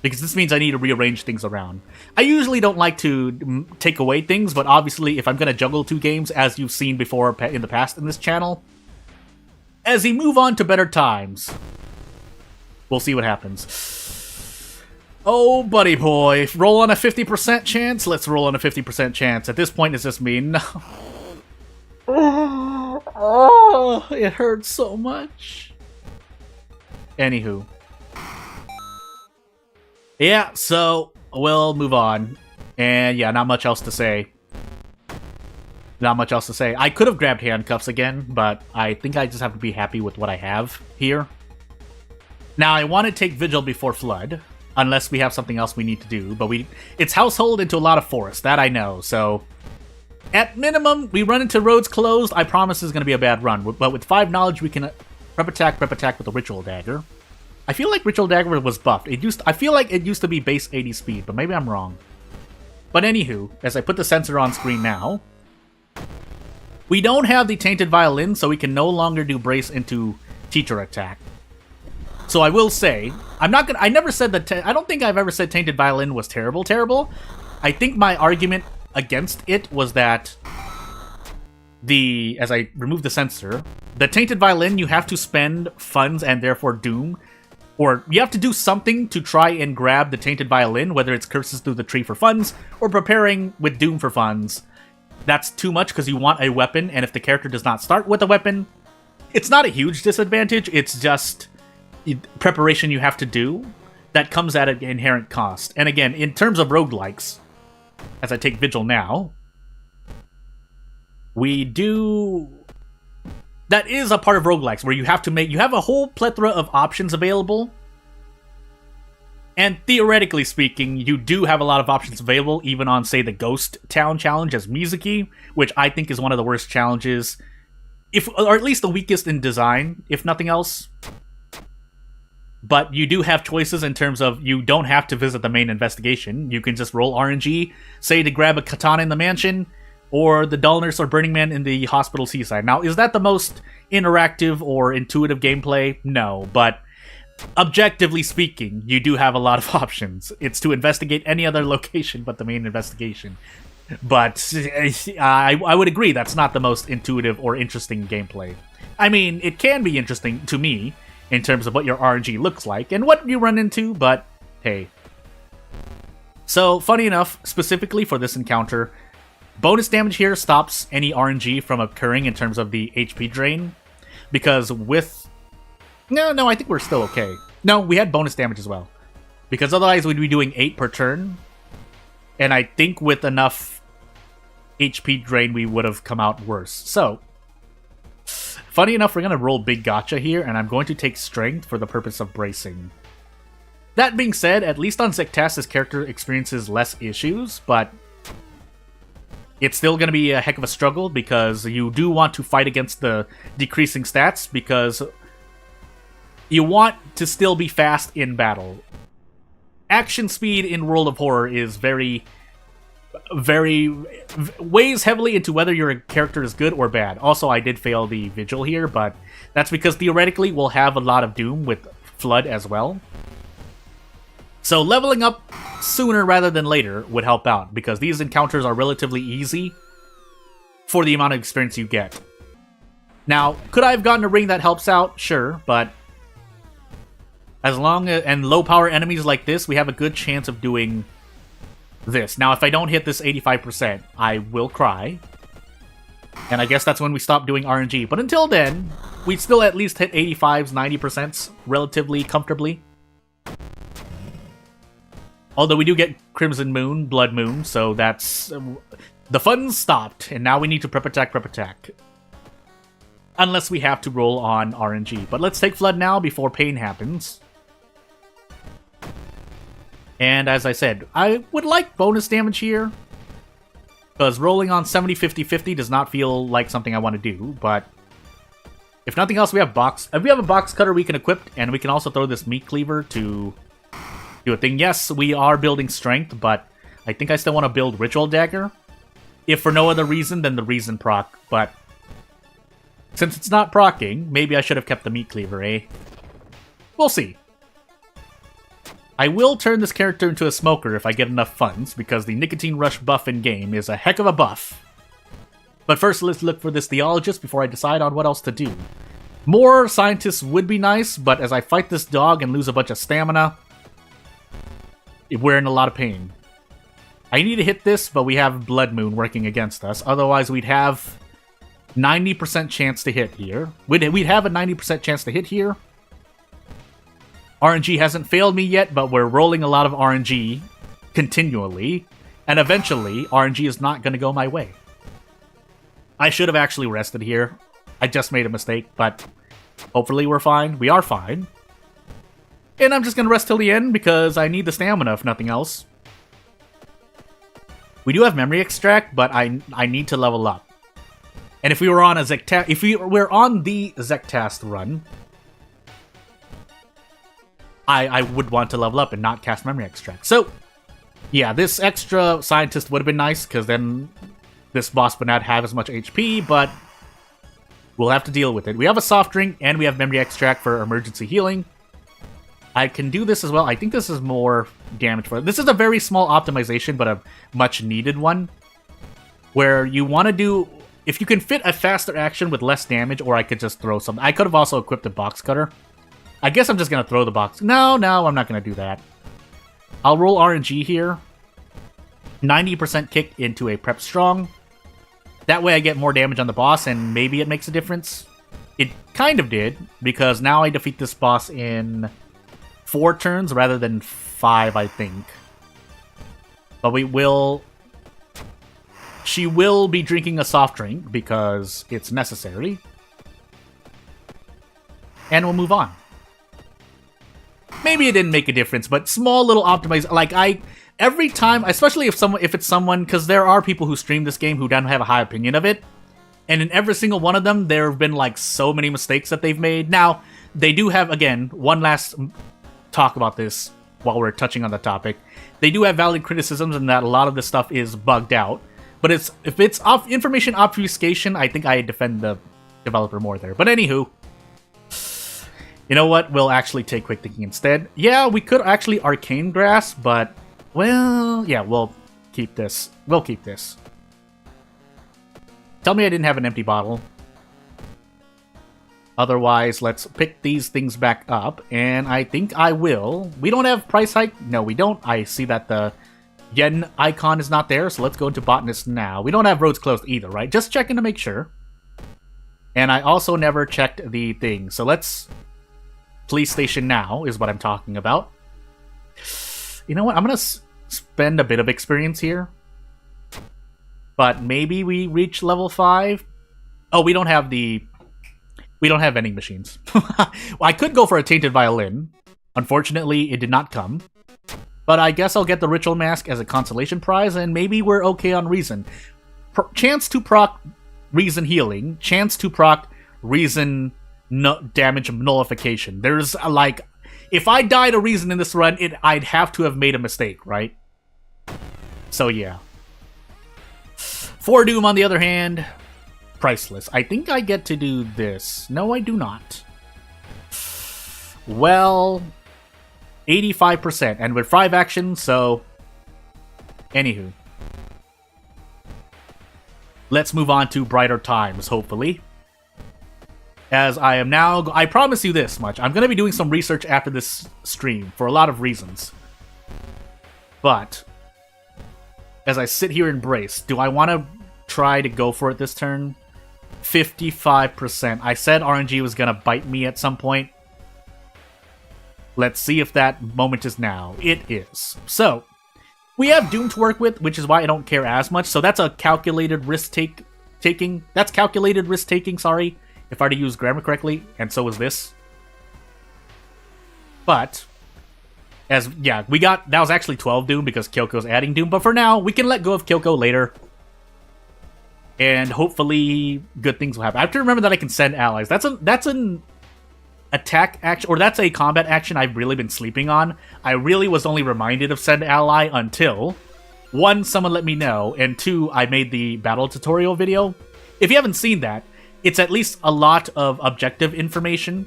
because this means I need to rearrange things around. I usually don't like to take away things, but obviously if I'm going to juggle 2 games, as you've seen before in the past in this channel, as we move on to better times, we'll see what happens. Oh, buddy boy. Roll on a 50% chance? Let's roll on a 50% chance. At this point, does this mean no? Oh, it hurts so much. Anywho. Yeah, so we'll move on. And yeah, not much else to say. Not much else to say. I could have grabbed handcuffs again, but I think I just have to be happy with what I have here. Now, I want to take Vigil before Flood. Unless we have something else we need to do, but it's household into a lot of forest, that I know, so... At minimum, we run into roads closed, I promise this is going to be a bad run, but with 5 knowledge we can prep attack with a Ritual Dagger. I feel like Ritual Dagger was buffed. I feel like it used to be base 80 speed, but maybe I'm wrong. But anywho, as I put the sensor on screen now, we don't have the Tainted Violin, so we can no longer do brace into teacher attack. So I will say, I never said that, I don't think I've ever said Tainted Violin was terrible. I think my argument against it was that as I remove the sensor, the Tainted Violin, you have to spend funds and therefore Doom, or you have to do something to try and grab the Tainted Violin, whether it's Curses Through the Tree for funds, or preparing with Doom for funds. That's too much because you want a weapon, and if the character does not start with a weapon, it's not a huge disadvantage, it's just preparation you have to do that comes at an inherent cost. And again, in terms of roguelikes, as I take Vigil now, that is a part of roguelikes where you have a whole plethora of options available. And theoretically speaking, you do have a lot of options available, even on, say, the Ghost Town challenge as Mizuki, which I think is one of the worst challenges, or at least the weakest in design, if nothing else. But you do have choices in terms of you don't have to visit the main investigation. You can just roll RNG, say to grab a katana in the mansion, or the Dull Nurse or Burning Man in the hospital seaside. Now, is that the most interactive or intuitive gameplay? No, but objectively speaking, you do have a lot of options. It's to investigate any other location but the main investigation. But I would agree that's not the most intuitive or interesting gameplay. I mean, it can be interesting to me, in terms of what your RNG looks like and what you run into, but hey. So, funny enough, specifically for this encounter, bonus damage here stops any RNG from occurring in terms of the HP drain, because with... No, I think we're still okay. No, we had bonus damage as well, because otherwise we'd be doing 8 per turn, and I think with enough HP drain we would have come out worse. So, funny enough, we're going to roll Big Gotcha here, and I'm going to take Strength for the purpose of bracing. That being said, at least on Zektas, this character experiences less issues, but it's still going to be a heck of a struggle, because you do want to fight against the decreasing stats, because you want to still be fast in battle. Action speed in World of Horror is weighs heavily into whether your character is good or bad. Also, I did fail the Vigil here, but that's because theoretically we'll have a lot of Doom with Flood as well. So leveling up sooner rather than later would help out, because these encounters are relatively easy for the amount of experience you get. Now, could I have gotten a ring that helps out? Sure, but as long as, and low power enemies like this, we have a good chance of doing this. Now, if I don't hit this 85%, I will cry. And I guess that's when we stop doing RNG. But until then, we'd still at least hit 85s, 90% relatively comfortably. Although we do get Crimson Moon, Blood Moon, so that's... the fun stopped, and now we need to prep attack. Unless we have to roll on RNG. But let's take Flood now before pain happens. And as I said, I would like bonus damage here. Because rolling on 70-50-50 does not feel like something I want to do, but... if nothing else, we have If we have a box cutter we can equip, and we can also throw this meat cleaver to do a thing. Yes, we are building strength, but I think I still want to build Ritual Dagger. If for no other reason than the reason proc, but... since it's not procking, maybe I should have kept the meat cleaver, eh? We'll see. I will turn this character into a smoker if I get enough funds, because the Nicotine Rush buff in-game is a heck of a buff. But first, let's look for this Theologist before I decide on what else to do. More Scientists would be nice, but as I fight this dog and lose a bunch of stamina, we're in a lot of pain. I need to hit this, but we have Blood Moon working against us. Otherwise, we'd have 90% chance to hit here. We'd have a 90% chance to hit here. RNG hasn't failed me yet, but we're rolling a lot of RNG continually, and eventually, RNG is not going to go my way. I should have actually rested here. I just made a mistake, but hopefully we're fine. We are fine. And I'm just going to rest till the end, because I need the stamina, if nothing else. We do have Memory Extract, but I need to level up. And if we were on a if we were on the Zektast run, I would want to level up and not cast Memory Extract. So, yeah, this extra Scientist would have been nice, because then this boss would not have as much HP, but we'll have to deal with it. We have a soft drink, and we have Memory Extract for emergency healing. I can do this as well. I think this is more damage for it. This is a very small optimization, but a much needed one, where you want to do... if you can fit a faster action with less damage, or I could just throw some... I could have also equipped a box cutter. I guess I'm just going to throw the box... No, I'm not going to do that. I'll roll RNG here. 90% kick into a Prep Strong. That way I get more damage on the boss, and maybe it makes a difference. It kind of did, because now I defeat this boss in 4 turns rather than 5, I think. But we will... she will be drinking a soft drink, because it's necessary. And we'll move on. Maybe it didn't make a difference, but small little optimize. Like, every time, especially if it's someone, because there are people who stream this game who don't have a high opinion of it, and in every single one of them, there have been, like, so many mistakes that they've made. Now, they do have, again, one last talk about this while we're touching on the topic. They do have valid criticisms in that a lot of this stuff is bugged out, but if it's information obfuscation, I think I defend the developer more there. But anywho, you know what? We'll actually take Quick Thinking instead. Yeah, we could actually Arcane Grasp, but... well, yeah, we'll keep this. We'll keep this. Tell me I didn't have an empty bottle. Otherwise, let's pick these things back up, and I think I will. We don't have price hike? No, we don't. I see that the yen icon is not there, so let's go into Botanist now. We don't have roads closed either, right? Just checking to make sure. And I also never checked the thing, so let's... police station now is what I'm talking about. You know what? I'm going to spend a bit of experience here. But maybe we reach level 5. Oh, we don't have the... we don't have vending machines. Well, I could go for a Tainted Violin. Unfortunately, it did not come. But I guess I'll get the Ritual Mask as a consolation prize, and maybe we're okay on Reason. Chance to proc Reason Healing. Chance to proc Reason... no, damage nullification. There's like, if I died a Reason in this run, I'd have to have made a mistake, right? So yeah. For Doom, on the other hand, priceless. I think I get to do this. No, I do not. Well, 85%, and with 5 actions, so... anywho. Let's move on to brighter times, hopefully. As I am now... I promise you this much. I'm going to be doing some research after this stream, for a lot of reasons. But, as I sit here and brace, do I want to try to go for it this turn? 55%. I said RNG was going to bite me at some point. Let's see if that moment is now. It is. So, we have Doom to work with, which is why I don't care as much. So that's a calculated risk-taking. That's calculated risk-taking, sorry, if I were to use grammar correctly, and so is this. But, that was actually 12 Doom because Kyoko's adding Doom, but for now, we can let go of Kyoko later. And hopefully, good things will happen. I have to remember that I can send allies. That's an attack action, or that's a combat action I've really been sleeping on. I really was only reminded of send ally until 1, someone let me know, and 2, I made the battle tutorial video. If you haven't seen that, it's at least a lot of objective information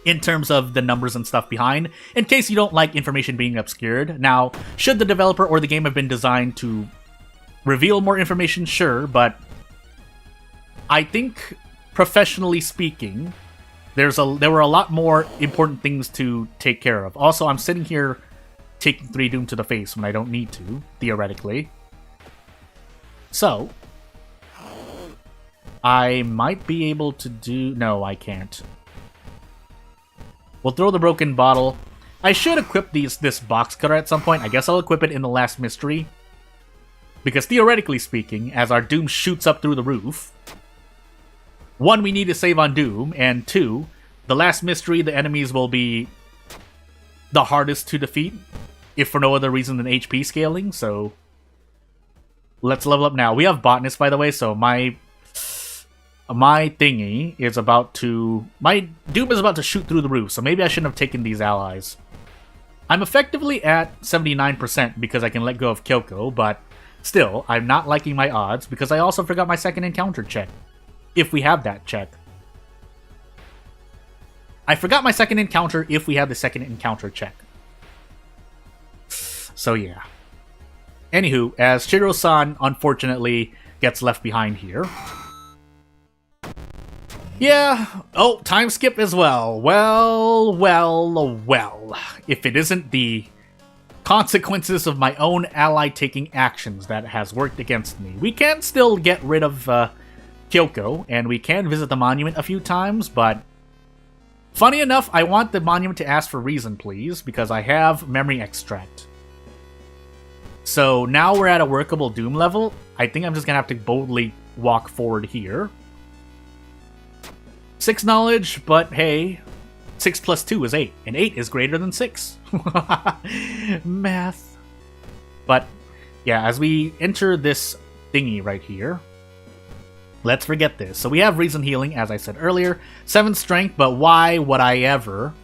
in terms of the numbers and stuff behind, in case you don't like information being obscured. Now, should the developer or the game have been designed to reveal more information? Sure, but I think, professionally speaking, there were a lot more important things to take care of. Also, I'm sitting here taking 3 Doom to the face when I don't need to, theoretically. So, I might be able to do... No, I can't. We'll throw the broken bottle. I should equip this box cutter at some point. I guess I'll equip it in the last mystery. Because theoretically speaking, as our Doom shoots up through the roof, 1, we need to save on Doom, and 2, the last mystery, the enemies will be the hardest to defeat, if for no other reason than HP scaling, so let's level up now. We have Botanist, by the way, so my thingy is about to... My Doom is about to shoot through the roof, so maybe I shouldn't have taken these allies. I'm effectively at 79% because I can let go of Kyoko, but still, I'm not liking my odds because I also forgot my second encounter check. If we have that check. I forgot my second encounter if we have the second encounter check. So yeah. Anywho, as Shiro-san unfortunately gets left behind here. Yeah, oh, time skip as well. Well. If it isn't the consequences of my own ally taking actions that has worked against me. We can still get rid of Kyoko, and we can visit the monument a few times, but funny enough, I want the monument to ask for reason, please, because I have memory extract. So now we're at a workable Doom level. I think I'm just gonna have to boldly walk forward here. 6 knowledge, but hey, 6 plus 2 is 8, and 8 is greater than 6. Math. But yeah, as we enter this thingy right here, let's forget this. So we have reason healing, as I said earlier. 7 strength, but why would I ever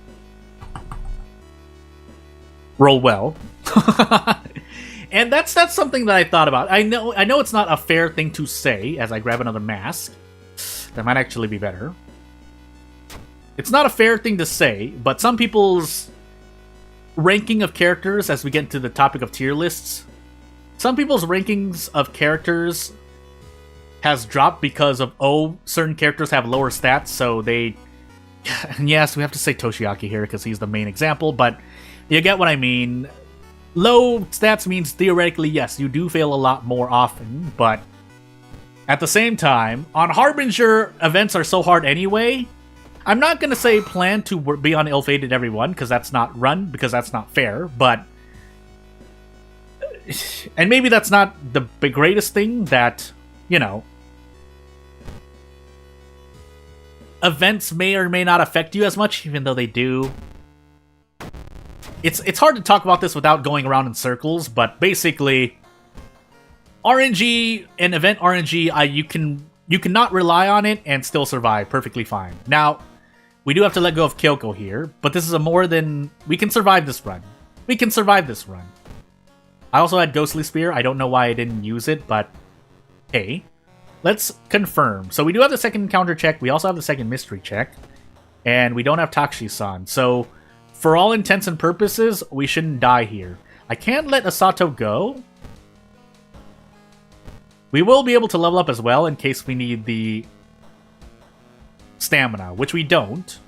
roll well? And that's something that I thought about. I know it's not a fair thing to say as I grab another mask. That might actually be better. It's not a fair thing to say, but some people's ranking of characters, as we get into the topic of tier lists, some people's rankings of characters has dropped because of, certain characters have lower stats, so they... And yes, we have to say Toshiaki here because he's the main example, but you get what I mean. Low stats means theoretically, yes, you do fail a lot more often, but at the same time, on Harbinger, events are so hard anyway. I'm not going to say plan to be on ill-fated everyone, because that's not fair, but... And maybe that's not the greatest thing that, you know... Events may or may not affect you as much, even though they do. It's hard to talk about this without going around in circles, but basically, RNG and event RNG, you cannot rely on it and still survive perfectly fine. Now, we do have to let go of Kyoko here, but this is a more than... We can survive this run. We can survive this run. I also had Ghostly Spear. I don't know why I didn't use it, but hey. Let's confirm. So we do have the second encounter check. We also have the second mystery check. And we don't have Takushi-san. So, for all intents and purposes, we shouldn't die here. I can't let Asato go. We will be able to level up as well in case we need the stamina, which we don't.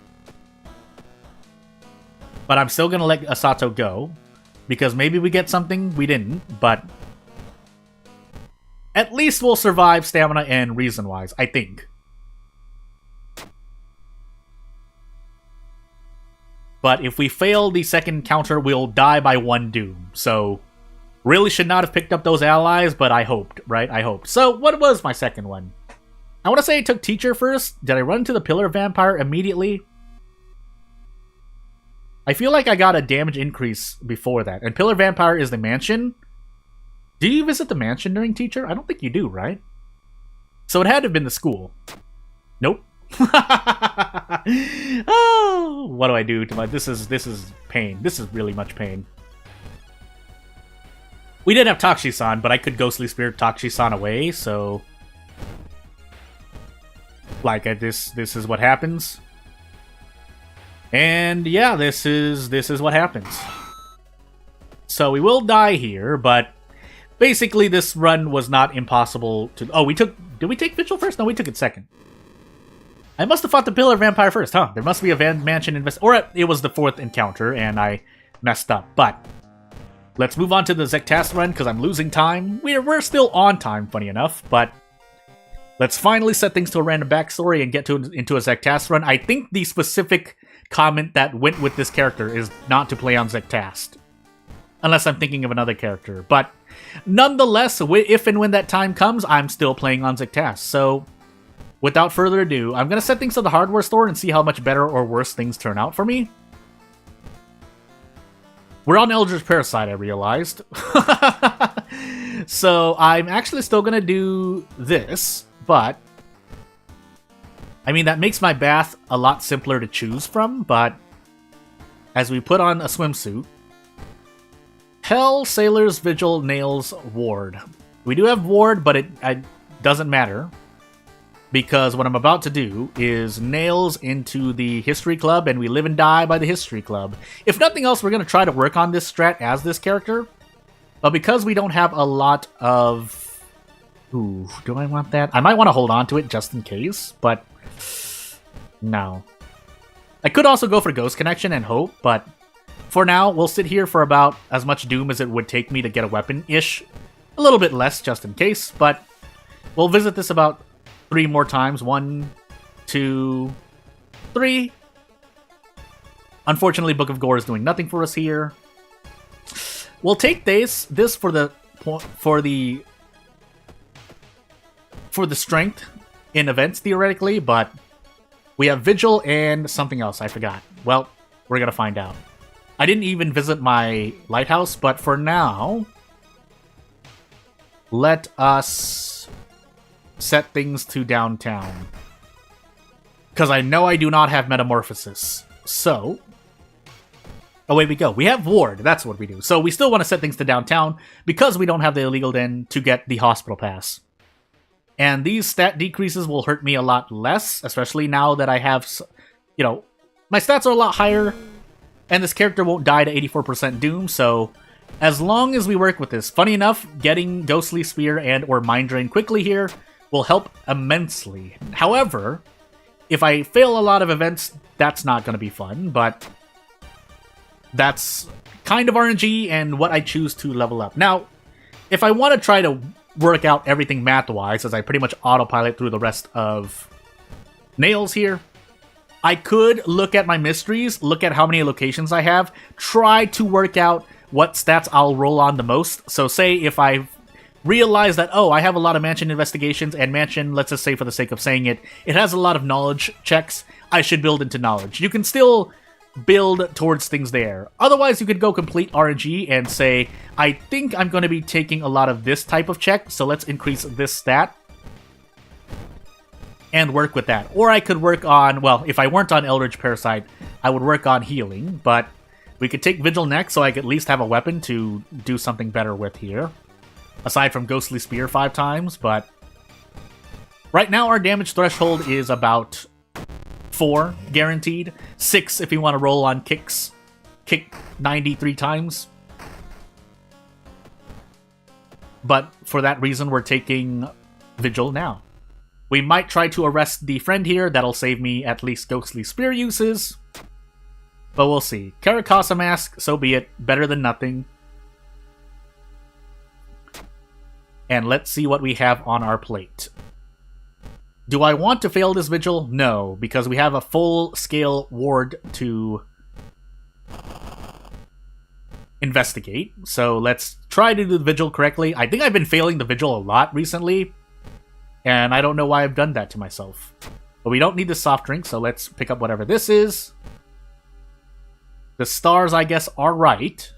But I'm still going to let Asato go. Because maybe we get something we didn't, but... At least we'll survive stamina and reason-wise, I think. But if we fail the second encounter, we'll die by 1 doom. So, really should not have picked up those allies, but I hoped, right? I hoped. So, what was my second one? I want to say I took Teacher first. Did I run into the Pillar Vampire immediately? I feel like I got a damage increase before that. And Pillar Vampire is the mansion. Do you visit the mansion during Teacher? I don't think you do, right? So it had to have been the school. Nope. Oh, what do I do to my... This is pain. This is really much pain. We did have Takshisan, but I could Ghostly Spirit Takshisan away, so... Like, this is what happens. And yeah, this is what happens. So we will die here, but basically this run was not impossible to... Oh, we took... Did we take Vigil first? No, we took it second. I must have fought the Pillar Vampire first, huh? There must be a mansion invest... Or it was the 4th encounter, and I messed up. But let's move on to the Zektas run, because I'm losing time. We're still on time, funny enough, but... Let's finally set things to a random backstory and get into a Zektas run. I think the specific comment that went with this character is not to play on Zektast. Unless I'm thinking of another character. But nonetheless, if and when that time comes, I'm still playing on Zektast. So, without further ado, I'm going to set things to the hardware store and see how much better or worse things turn out for me. We're on Eldritch Parasite, I realized. So, I'm actually still going to do this, but... I mean, that makes my bath a lot simpler to choose from, but... As we put on a swimsuit... Hell, Sailors, Vigil, Nails, Ward. We do have Ward, but it doesn't matter. Because what I'm about to do is Nails into the History Club, and we live and die by the History Club. If nothing else, we're going to try to work on this strat as this character. But because we don't have a lot of... Ooh, do I want that? I might want to hold on to it just in case, but... No. I could also go for Ghost Connection and hope, but... For now, we'll sit here for about as much Doom as it would take me to get a weapon-ish. A little bit less, just in case, but... We'll visit this about 3 more times. 1, 2, 3. Unfortunately, Book of Gore is doing nothing for us here. We'll take this for the strength in events, theoretically, but we have Vigil and something else. I forgot. Well, we're going to find out. I didn't even visit my lighthouse, but for now, let us set things to downtown. Because I know I do not have Metamorphosis. So... away we go. We have Ward. That's what we do. So we still want to set things to downtown because we don't have the illegal den to get the hospital pass. And these stat decreases will hurt me a lot less, especially now that I have, you know, my stats are a lot higher, and this character won't die to 84% Doom, so as long as we work with this. Funny enough, getting Ghostly Spear and or Mind Drain quickly here will help immensely. However, if I fail a lot of events, that's not going to be fun, but that's kind of RNG and what I choose to level up. Now, if I want to try to work out everything math-wise, as I pretty much autopilot through the rest of Nails here, I could look at my mysteries, look at how many locations I have, try to work out what stats I'll roll on the most. So say if I realize that, oh, I have a lot of mansion investigations, and mansion, let's just say for the sake of saying it, it has a lot of knowledge checks, I should build into knowledge. You can still build towards things there. Otherwise, you could go complete RNG and say, I think I'm going to be taking a lot of this type of check, so let's increase this stat and work with that. Or I could work on, well, if I weren't on Eldritch Parasite, I would work on healing, but we could take Vigil next so I could at least have a weapon to do something better with here. Aside from Ghostly Spear 5 times, but right now our damage threshold is about 4 guaranteed. 6 if you want to roll on kicks. Kick 93 times. But for that reason, we're taking Vigil now. We might try to arrest the friend here. That'll save me at least Ghostly Spear uses. But we'll see. Karakasa Mask, so be it. Better than nothing. And let's see what we have on our plate. Do I want to fail this Vigil? No, because we have a full-scale ward to investigate. So let's try to do the vigil correctly. I think I've been failing the vigil a lot recently, and I don't know why I've done that to myself. But we don't need the soft drink, so let's pick up whatever this is. The stars, I guess, are right.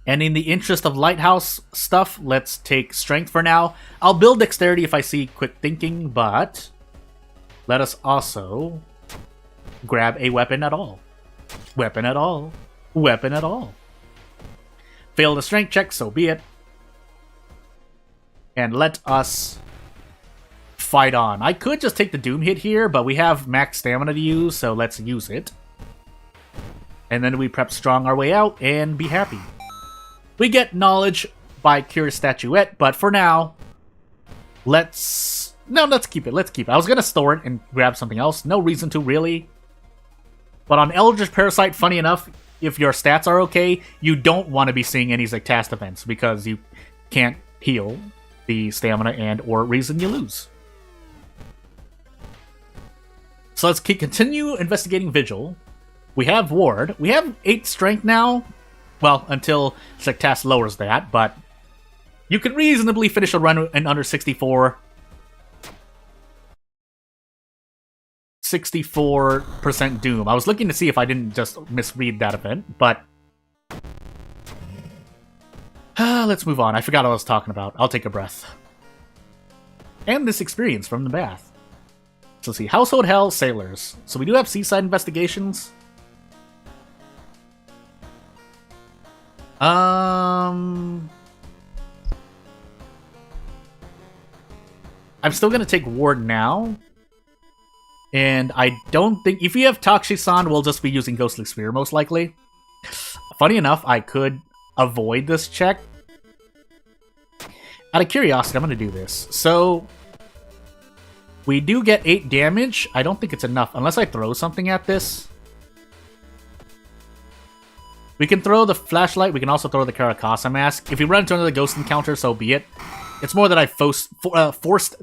And in the interest of lighthouse stuff, let's take strength for now. I'll build dexterity if I see quick thinking, but let us also grab a weapon at all. Weapon at all. Weapon at all. Fail the strength check, so be it. And let us fight on. I could just take the doom hit here, but we have max stamina to use, so let's use it. And then we prep strong our way out and be happy. We get knowledge by Curious Statuette, but for now, let's keep it. Let's keep it. I was going to store it and grab something else. No reason to, really. But on Eldritch Parasite, funny enough, if your stats are okay, you don't want to be seeing any Zectast events because you can't heal the stamina and or reason you lose. So let's continue investigating Vigil. We have Ward. We have 8 strength now. Well, until Zectast lowers that, but you can reasonably finish a run in under 64% Doom. I was looking to see if I didn't just misread that event, but let's move on. I forgot what I was talking about. I'll take a breath. And this experience from the bath. So let's see. Household Hell, Sailors. So we do have seaside investigations. I'm still gonna take Ward now. And I don't think... If you have Takshisan, we'll just be using Ghostly Spear, most likely. Funny enough, I could avoid this check. Out of curiosity, I'm gonna do this. So... we do get 8 damage. I don't think it's enough, unless I throw something at this. We can throw the flashlight. We can also throw the Karakasa mask. If we run into another ghost encounter, so be it. It's more that I forced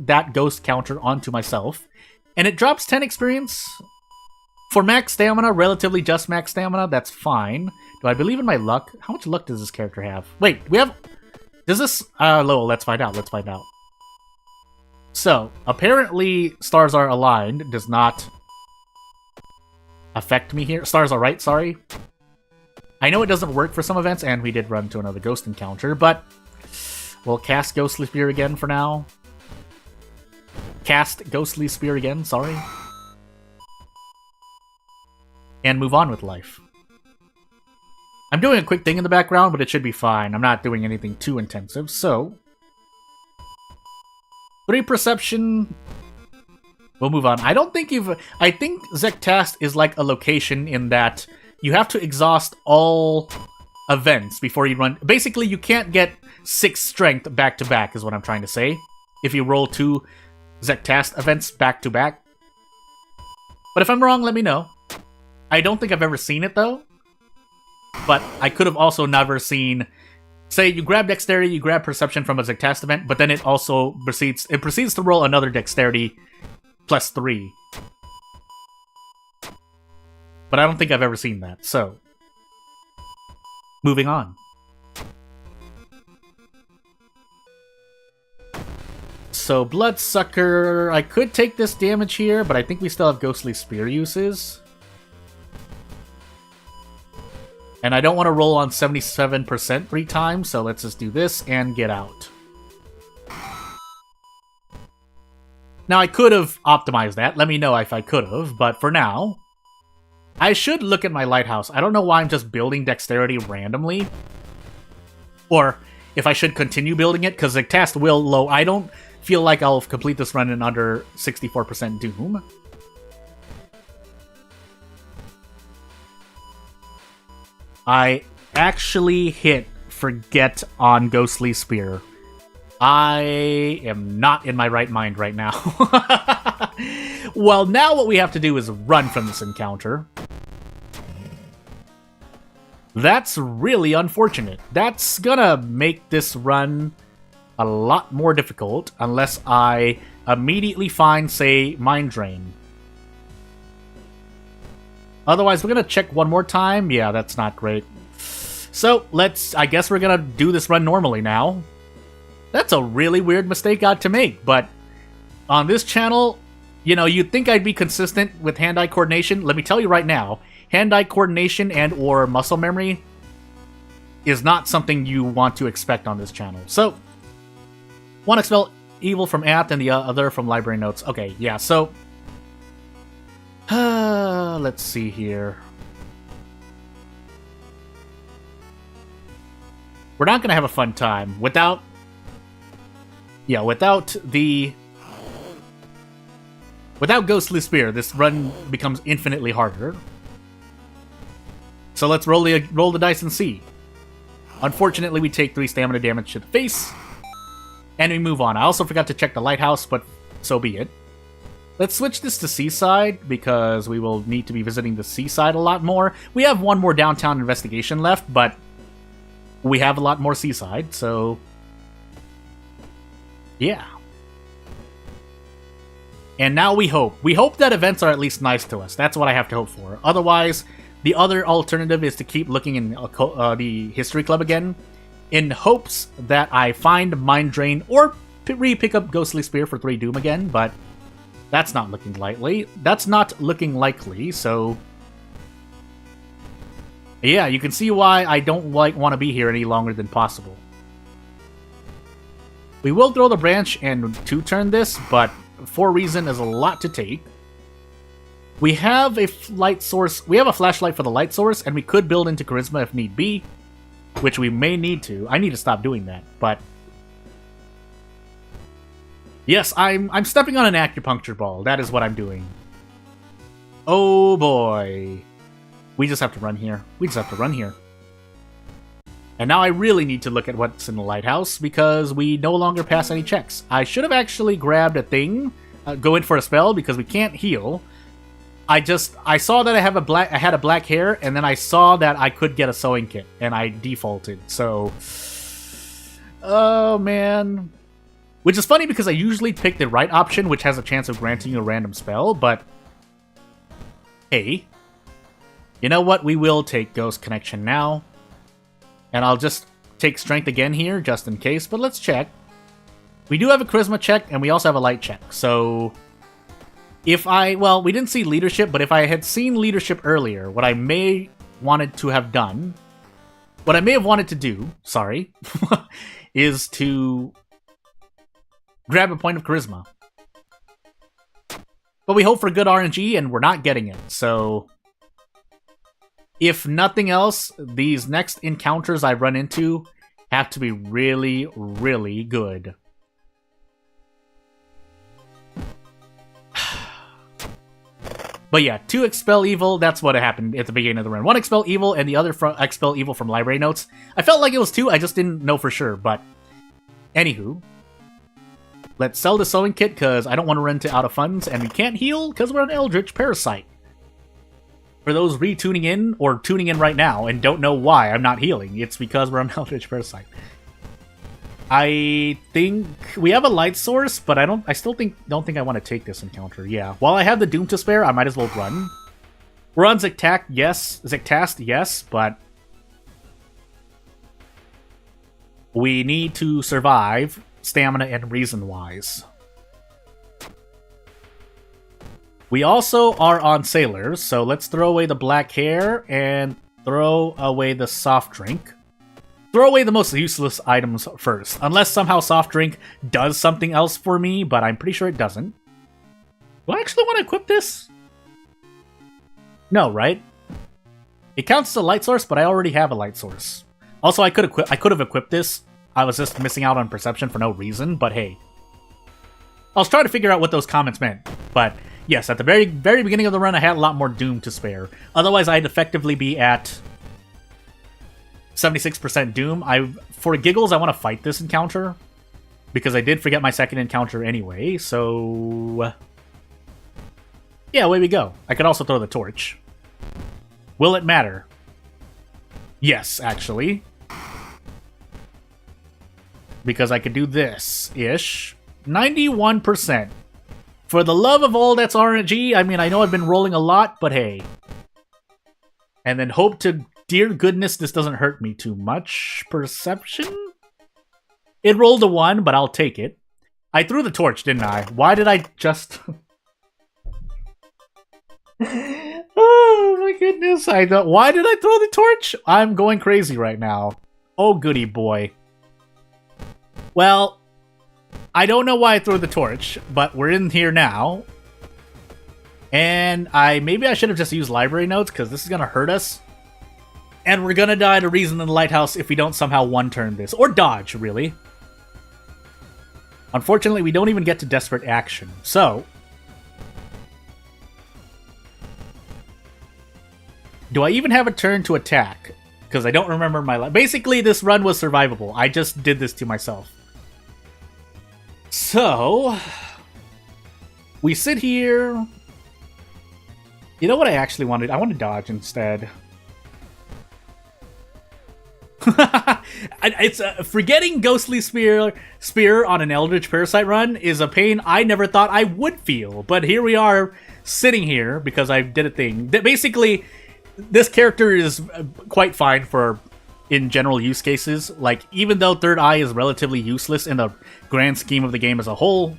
that ghost counter onto myself. And it drops 10 experience. For max stamina, relatively just max stamina, that's fine. Do I believe in my luck? How much luck does this character have? Wait, we have... Does this... let's find out. Let's find out. So, apparently, stars are aligned. Does not affect me here. Stars are right, sorry. I know it doesn't work for some events, and we did run to another ghost encounter, but we'll cast Ghostly Spear again for now. Cast Ghostly Spear again, sorry. And move on with life. I'm doing a quick thing in the background, but it should be fine. I'm not doing anything too intensive, so... 3 perception... We'll move on. I think Zectast is like a location in that... you have to exhaust all events before you run... Basically, you can't get 6 strength back-to-back, is what I'm trying to say. If you roll 2 Zectast events back-to-back. But if I'm wrong, let me know. I don't think I've ever seen it, though. But I could have also never seen... Say, you grab Dexterity, you grab Perception from a Zectast event, but then it also proceeds... It proceeds to roll another Dexterity plus 3. But I don't think I've ever seen that, so... Moving on. So, Bloodsucker... I could take this damage here, but I think we still have Ghostly Spear uses. And I don't want to roll on 77% 3 times, so let's just do this and get out. Now, I could have optimized that. Let me know if I could have, but for now... I should look at my lighthouse. I don't know why I'm just building dexterity randomly. Or if I should continue building it, because the cast will low. I don't feel like I'll complete this run in under 64% Doom. I actually hit forget on Ghostly Spear. I am not in my right mind right now. Well, now what we have to do is run from this encounter. That's really unfortunate. That's gonna make this run a lot more difficult unless I immediately find, say, Mind Drain. Otherwise, we're gonna check one more time. Yeah, that's not great. So, I guess we're gonna do this run normally now. That's a really weird mistake I had to make, but on this channel, you know, you'd think I'd be consistent with hand-eye coordination. Let me tell you right now, hand-eye coordination and or muscle memory is not something you want to expect on this channel. So, one expel evil from Ath and the other from library notes. Okay, yeah, so let's see here. We're not gonna have a fun time without Ghostly Spear. This run becomes infinitely harder. So let's roll the dice and see. Unfortunately, we take 3 stamina damage to the face, and we move on. I also forgot to check the lighthouse, but so be it. Let's switch this to Seaside, because we will need to be visiting the Seaside a lot more. We have one more downtown investigation left, but we have a lot more Seaside, so yeah. And now we hope. We hope that events are at least nice to us. That's what I have to hope for. Otherwise, the other alternative is to keep looking in the History Club again, in hopes that I find Mind Drain or re-pick up Ghostly Spear for 3 Doom again, but that's not looking likely. That's not looking likely, so yeah, you can see why I don't want to be here any longer than possible. We will throw the branch and 2-turn this, but 4 reason is a lot to take. We have a light source. We have a flashlight for the light source, and we could build into charisma if need be, which we may need to. I need to stop doing that, but yes, I'm stepping on an acupuncture ball. That is what I'm doing. Oh boy. We just have to run here. We just have to run here. And now I really need to look at what's in the lighthouse, because we no longer pass any checks. I should have actually grabbed a thing, go in for a spell, because we can't heal. I saw that I had a black hair, and then I saw that I could get a sewing kit, and I defaulted. So, oh man. Which is funny because I usually pick the right option, which has a chance of granting you a random spell, but hey. You know what? We will take Ghost Connection now. And I'll just take Strength again here, just in case, but let's check. We do have a Charisma check, and we also have a Light check, so well, we didn't see Leadership, but if I had seen Leadership earlier, what I may wanted to do, sorry, is to grab a point of Charisma. But we hope for good RNG, and we're not getting it, so if nothing else, these next encounters I run into have to be really, really good. But yeah, 2 Expel Evil, that's what happened at the beginning of the run. 1 Expel Evil and the other Expel Evil from Library Notes. I felt like it was 2, I just didn't know for sure, but anywho. Let's sell the Sewing Kit, because I don't want to run out of funds, and we can't heal, because we're an Eldritch Parasite. For those retuning in, or tuning in right now, and don't know why I'm not healing, it's because we're an Eldritch Parasite. I think we have a light source, but I don't think I want to take this encounter. Yeah, while I have the Doom to spare, I might as well run. We're on Zictast, yes, but we need to survive stamina and reason-wise. We also are on Sailors, so let's throw away the black hair and throw away the soft drink. Throw away the most useless items first, unless somehow soft drink does something else for me, but I'm pretty sure it doesn't. Do I actually want to equip this? No, right? It counts as a light source, but I already have a light source. Also, I could have equipped this. I was just missing out on perception for no reason, but hey. I was trying to figure out what those comments meant, but yes, at the very beginning of the run, I had a lot more Doom to spare. Otherwise, I'd effectively be at 76% Doom. For giggles, I want to fight this encounter, because I did forget my second encounter anyway, so yeah, away we go. I could also throw the torch. Will it matter? Yes, actually. Because I could do this-ish. 91%. For the love of all that's RNG, I mean, I know I've been rolling a lot, but hey. And then hope to dear goodness this doesn't hurt me too much. Perception? It rolled a 1, but I'll take it. I threw the torch, didn't I? Why did I just... Oh my goodness, I don't... Why did I throw the torch? I'm going crazy right now. Oh goody boy. Well, I don't know why I threw the torch, but we're in here now. And maybe I should have just used library notes, because this is going to hurt us. And we're going to die to Reason in the Lighthouse if we don't somehow one-turn this. Or dodge, really. Unfortunately, we don't even get to Desperate Action. So... do I even have a turn to attack? Because I don't remember my life. Basically, this run was survivable. I just did this to myself. So... we sit here... You know what I actually wanted? I want to dodge instead. It's forgetting Ghostly Spear on an Eldritch Parasite run is a pain I never thought I would feel. But here we are, sitting here, because I did a thing. Basically, this character is quite fine for in general use cases. Like, even though Third Eye is relatively useless in the grand scheme of the game as a whole,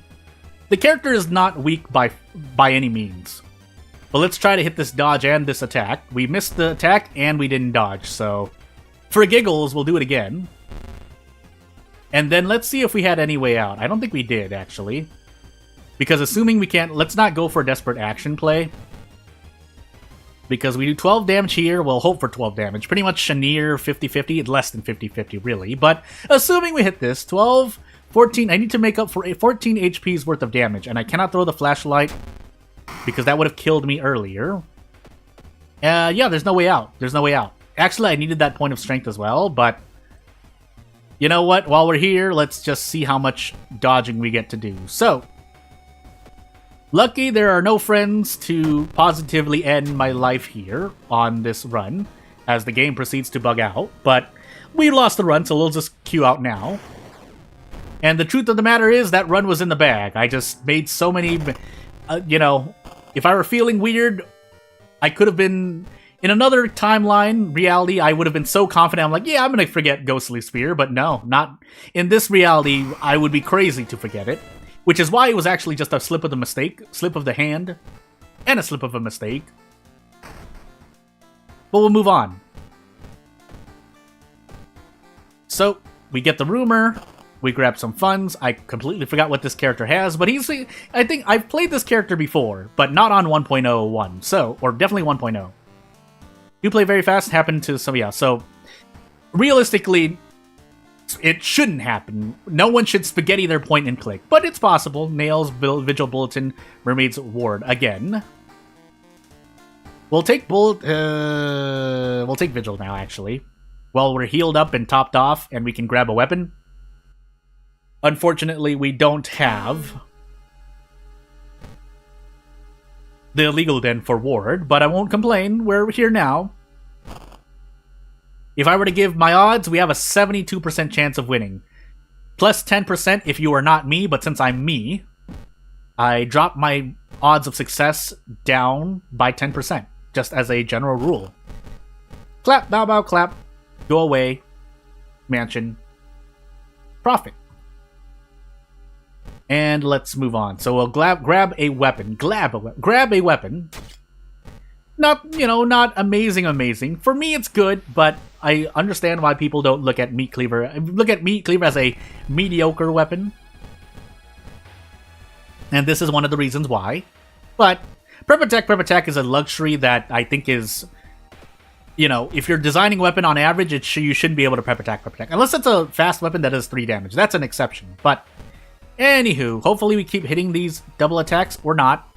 the character is not weak by any means. But let's try to hit this dodge and this attack. We missed the attack and we didn't dodge, so for giggles, we'll do it again. And then let's see if we had any way out. I don't think we did, actually. Because assuming we can't, let's not go for a Desperate Action play. Because we do 12 damage here, we'll hope for 12 damage. Pretty much near 50-50, less than 50-50 really. But assuming we hit this, 12, 14, I need to make up for 14 HP's worth of damage. And I cannot throw the flashlight because that would have killed me earlier. Yeah, there's no way out. There's no way out. Actually, I needed that point of strength as well, but... you know what? While we're here, let's just see how much dodging we get to do. So... lucky there are no friends to positively end my life here on this run, as the game proceeds to bug out, but we lost the run, so we'll just queue out now. And the truth of the matter is, that run was in the bag. I just made so many... you know, if I were feeling weird, I could have been... in another timeline, reality, I would have been so confident. I'm like, yeah, I'm going to forget Ghostly Spear, but no, not... in this reality, I would be crazy to forget it. Which is why it was actually just a slip of the mistake, slip of the hand, and a slip of a mistake. But we'll move on. So, we get the rumor, we grab some funds. I completely forgot what this character has, but he's... I think I've played this character before, but not on 1.01, so... or definitely 1.0. You play very fast, happened to some... yeah, so... realistically... it shouldn't happen. No one should spaghetti their point and click. But it's possible. Nails, Vigil Bulletin, Mermaid's Ward. Again. We'll take we'll take Vigil now, actually. Well, we're healed up and topped off, and we can grab a weapon. Unfortunately, we don't have the illegal den for Ward, but I won't complain. We're here now. If I were to give my odds, we have a 72% chance of winning. Plus 10% if you are not me, but since I'm me, I drop my odds of success down by 10%, just as a general rule. Clap, bow, bow, clap. Go away. Mansion. Profit. And let's move on. So we'll grab a weapon. Grab a weapon. Not, you know, not amazing. For me, it's good, but I understand why people don't look at Meat Cleaver. Look at Meat Cleaver as a mediocre weapon. And this is one of the reasons why. But Prep Attack is a luxury that I think is, you know, if you're designing weapon on average, you shouldn't be able to Prep Attack. Unless it's a fast weapon that does 3 damage. That's an exception. But, anywho, hopefully we keep hitting these double attacks, or not.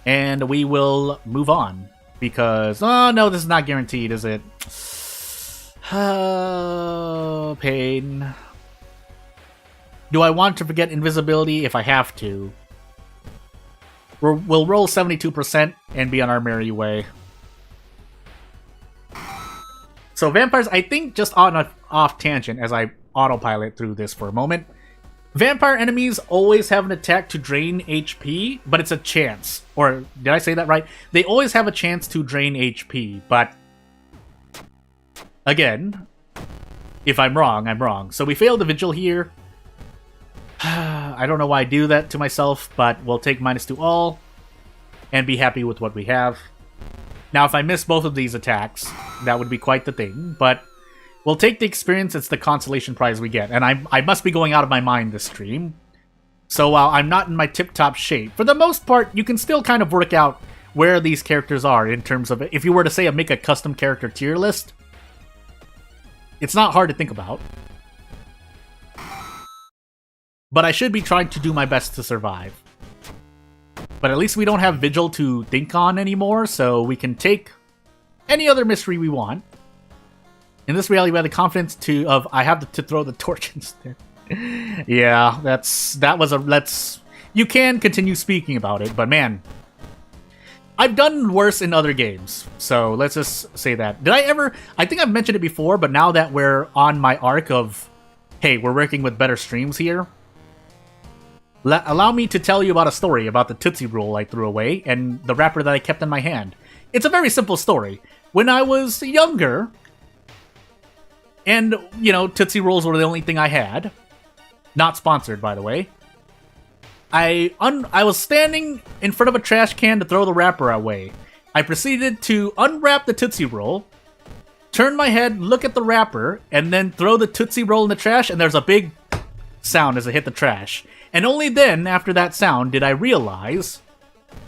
And we will move on. Because, oh no, this is not guaranteed, is it? Oh, pain. Do I want to forget invisibility if I have to? We'll roll 72% and be on our merry way. So vampires, I think, just on an off tangent as I autopilot through this for a moment. Vampire enemies always have an attack to drain HP, but it's a chance. Or, did I say that right? They always have a chance to drain HP, but... Again, if I'm wrong, I'm wrong. So we failed the Vigil here. I don't know why I do that to myself, but we'll take -2 all and be happy with what we have. Now, if I miss both of these attacks, that would be quite the thing, but we'll take the experience. It's the consolation prize we get, and I must be going out of my mind this stream. So while I'm not in my tip-top shape, for the most part, you can still kind of work out where these characters are in terms of, if you were to say make a custom character tier list, it's not hard to think about. But I should be trying to do my best to survive. But at least we don't have Vigil to think on anymore, so we can take any other mystery we want. In this reality, we have the confidence I have to throw the torch instead. Yeah, you can continue speaking about it, but man, I've done worse in other games, so let's just say that. I think I've mentioned it before, but now that we're on my arc of, hey, we're working with better streams here, allow me to tell you about a story about the Tootsie Roll I threw away and the wrapper that I kept in my hand. It's a very simple story. When I was younger, and, you know, Tootsie Rolls were the only thing I had, not sponsored, by the way, I was standing in front of a trash can to throw the wrapper away. I proceeded to unwrap the Tootsie Roll, turn my head, look at the wrapper, and then throw the Tootsie Roll in the trash, and there's a big sound as it hit the trash. And only then, after that sound, did I realize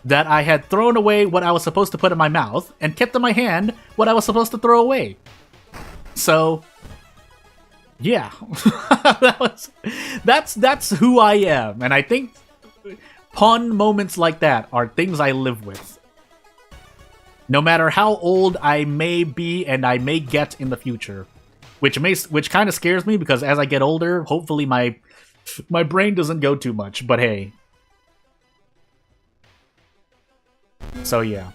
that I had thrown away what I was supposed to put in my mouth, and kept in my hand what I was supposed to throw away. So, yeah. That's who I am, and I think pun moments like that are things I live with. No matter how old I may be and I may get in the future. Which kind of scares me, because as I get older, hopefully my brain doesn't go too much, but hey. So yeah.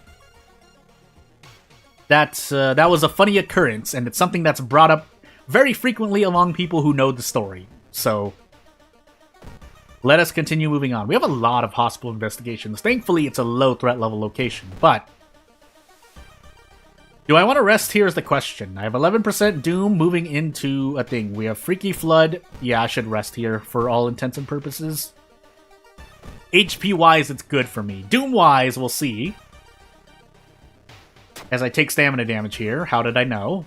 That was a funny occurrence, and it's something that's brought up very frequently among people who know the story. So, let us continue moving on. We have a lot of hospital investigations. Thankfully, it's a low threat level location, but do I want to rest here is the question. I have 11% Doom moving into a thing. We have Freaky Flood. Yeah, I should rest here for all intents and purposes. HP-wise, it's good for me. Doom-wise, we'll see. As I take stamina damage here. How did I know?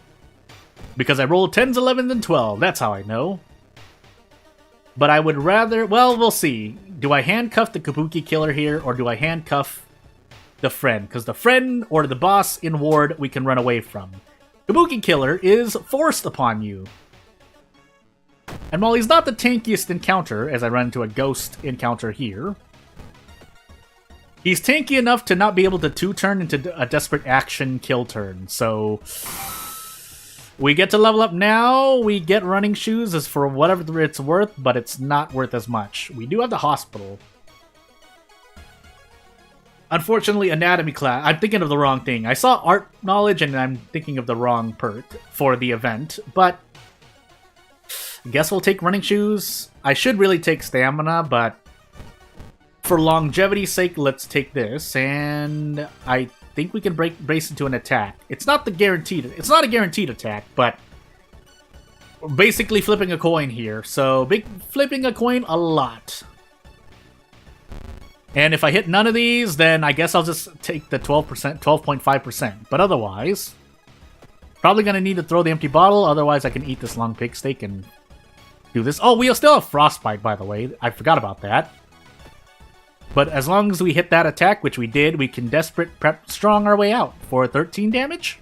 Because I rolled 10s, 11s, and 12. That's how I know. But I would rather... Well, we'll see. Do I handcuff the Kabuki Killer here, or do I handcuff the friend? Because the friend or the boss in Ward we can run away from. Kabuki Killer is forced upon you. And while he's not the tankiest encounter, as I run into a ghost encounter here, he's tanky enough to not be able to 2-turn into a desperate action kill turn. So we get to level up now. We get running shoes as for whatever it's worth, but it's not worth as much. We do have the hospital. Unfortunately, anatomy class. I'm thinking of the wrong thing. I saw art knowledge and I'm thinking of the wrong perk for the event, but I guess we'll take running shoes. I should really take stamina, but for longevity's sake, let's take this. And I think we can brace into an attack. It's not a guaranteed attack, but we're basically flipping a coin here. So flipping a coin a lot. And if I hit none of these, then I guess I'll just take the 12%, 12.5%. But otherwise, probably going to need to throw the empty bottle. Otherwise, I can eat this long pig steak and do this. Oh, we'll still have frostbite, by the way. I forgot about that. But as long as we hit that attack, which we did, we can desperate prep strong our way out for 13 damage.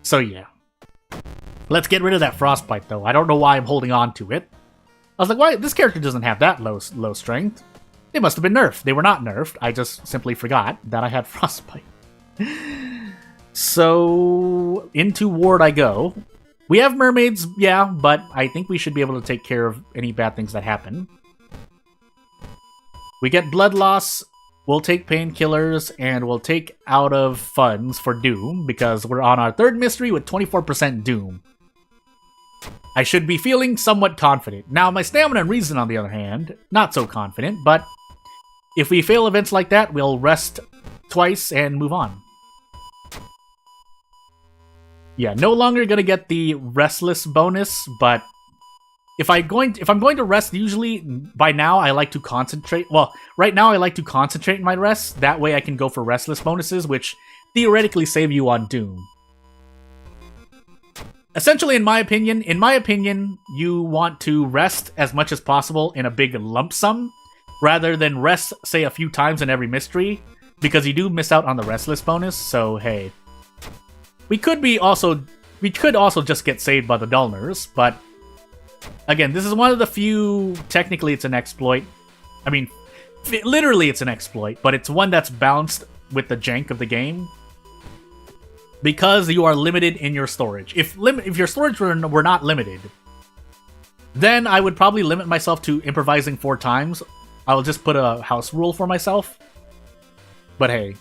So yeah. Let's get rid of that frostbite, though. I don't know why I'm holding on to it. I was like, why? This character doesn't have that low strength. They must have been nerfed. They were not nerfed. I just simply forgot that I had frostbite. So, into Ward I go. We have mermaids, yeah, but I think we should be able to take care of any bad things that happen. We get blood loss. We'll take painkillers, and we'll take out of funds for Doom, because we're on our third mystery with 24% Doom. I should be feeling somewhat confident. Now, my stamina and reason, on the other hand, not so confident, but if we fail events like that, we'll rest twice and move on. Yeah, no longer gonna get the restless bonus, but if I'm going to rest, usually by now I like to concentrate. Well, right now I like to concentrate my rest. That way I can go for restless bonuses, which theoretically save you on Doom. Essentially, in my opinion, you want to rest as much as possible in a big lump sum, rather than rest, say, a few times in every mystery, because you do miss out on the restless bonus. So hey, we could also just get saved by the dullners, but again, this is one of the few. Technically, it's an exploit. I mean, literally, it's an exploit, but it's one that's balanced with the jank of the game. Because you are limited in your storage. If your storage were not limited, then I would probably limit myself to improvising 4 times. I'll just put a house rule for myself. But hey,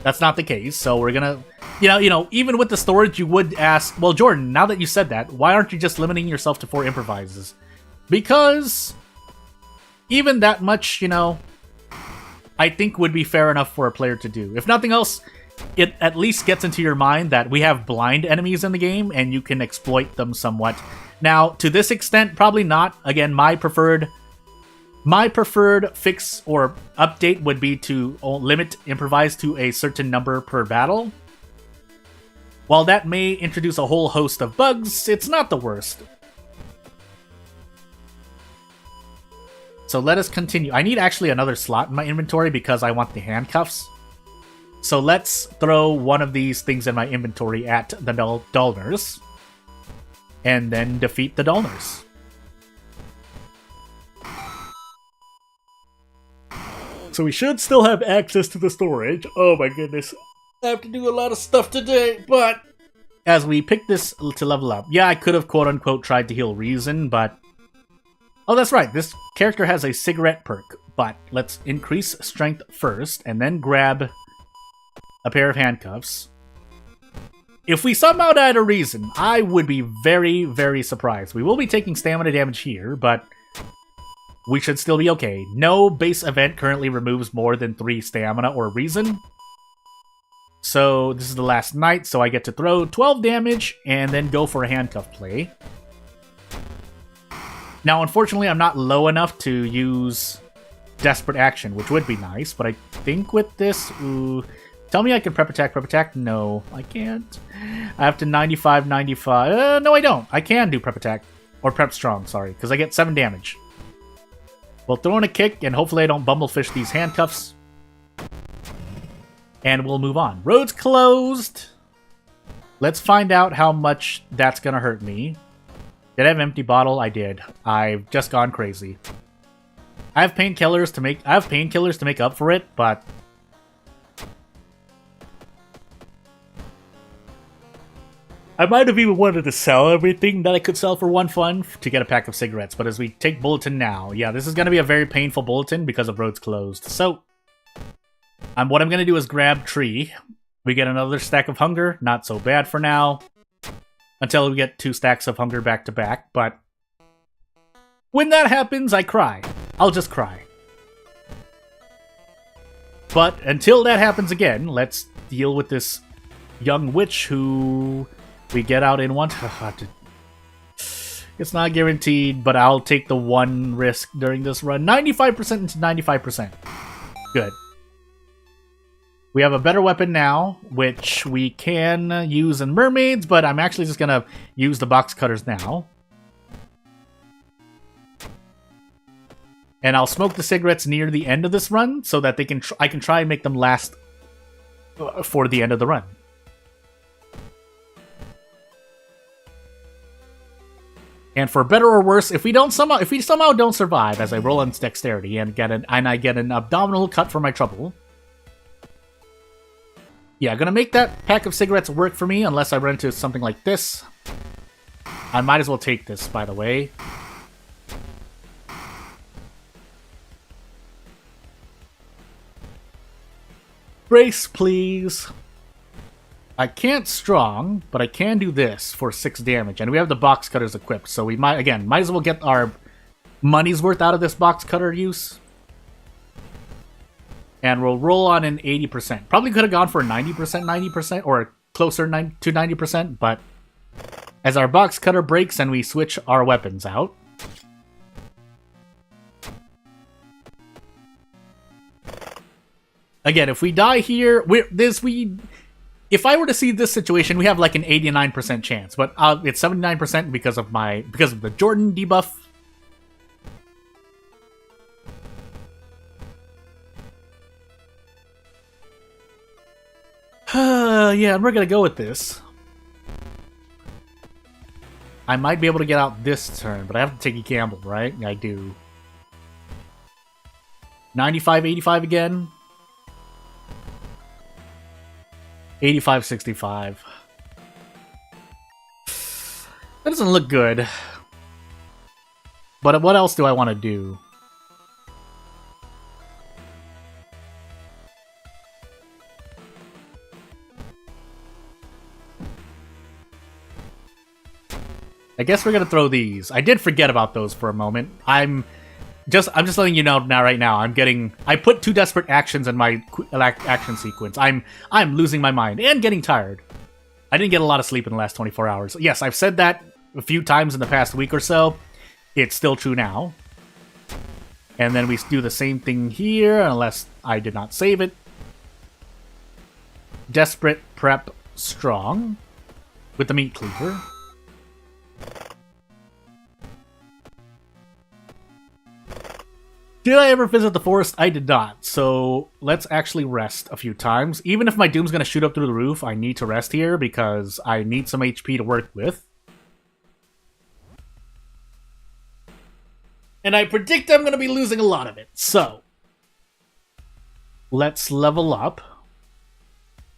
that's not the case. So we're gonna, even with the storage, you would ask, well, Jordan, now that you said that, why aren't you just limiting yourself to 4 improvises? Because even that much, I think would be fair enough for a player to do. If nothing else, it at least gets into your mind that we have blind enemies in the game and you can exploit them somewhat. Now, to this extent, probably not. Again, my preferred fix or update would be to limit improvise to a certain number per battle. While that may introduce a whole host of bugs, it's not the worst. So let us continue. I need actually another slot in my inventory because I want the handcuffs. So let's throw one of these things in my inventory at the dullners, and then defeat the dullners. So we should still have access to the storage. Oh my goodness. I have to do a lot of stuff today, but as we pick this to level up, yeah, I could have quote-unquote tried to heal Reason, but oh, that's right, this character has a cigarette perk, but let's increase strength first, and then grab a pair of handcuffs. If we somehow died a Reason, I would be very, very surprised. We will be taking stamina damage here, but we should still be okay. No base event currently removes more than 3 stamina or Reason. So this is the last night, so I get to throw 12 damage and then go for a handcuff play. Now, unfortunately, I'm not low enough to use Desperate Action, which would be nice, but I think with this... Ooh, tell me I can prep attack. No, I can't. I have to 95. No, I don't. I can do prep attack. Or prep strong, sorry, because I get 7 damage. We'll throw in a kick, and hopefully I don't bumblefish these handcuffs. And we'll move on. Road's closed. Let's find out how much that's going to hurt me. Did I have an empty bottle? I did. I've just gone crazy. I have painkillers to make up for it, but I might have even wanted to sell everything that I could sell for 1 fun to get a pack of cigarettes, but as we take Bulletin now, yeah, this is going to be a very painful Bulletin because of Roads Closed. So, what I'm going to do is grab Tree. We get another stack of Hunger, not so bad for now, until we get 2 stacks of Hunger back to back, but when that happens, I cry. I'll just cry. But until that happens again, let's deal with this young witch who we get out in one. It's not guaranteed, but I'll take the 1 risk during this run. 95% into 95%. Good. We have a better weapon now, which we can use in Mermaids, but I'm actually just going to use the box cutters now. And I'll smoke the cigarettes near the end of this run so that I can try and make them last for the end of the run. And for better or worse, if we somehow don't survive as I roll on dexterity and I get an abdominal cut for my trouble. Yeah, gonna make that pack of cigarettes work for me unless I run into something like this. I might as well take this, by the way. Brace, please. I can't strong, but I can do this for 6 damage. And we have the box cutters equipped, so we might as well get our money's worth out of this box cutter use. And we'll roll on an 80%. Probably could have gone for 90%, or closer to 90%, but as our box cutter breaks and we switch our weapons out. Again, if we die here, if I were to see this situation, we have like an 89% chance, but it's 79% because of the Jordan debuff. Yeah, we're gonna go with this. I might be able to get out this turn, but I have to take a gamble, right? I do. 95, 85 again. 85, 65. That doesn't look good. But what else do I want to do? I guess we're gonna throw these. I did forget about those for a moment. I'm just letting you know now. Right now, I put 2 desperate actions in my action sequence. I'm losing my mind and getting tired. I didn't get a lot of sleep in the last 24 hours. Yes, I've said that a few times in the past week or so. It's still true now. And then we do the same thing here, unless I did not save it. Desperate, prep, strong, with the meat cleaver. Did I ever visit the forest? I did not, so let's actually rest a few times. Even if my doom's gonna shoot up through the roof, I need to rest here because I need some HP to work with. And I predict I'm gonna be losing a lot of it, so let's level up.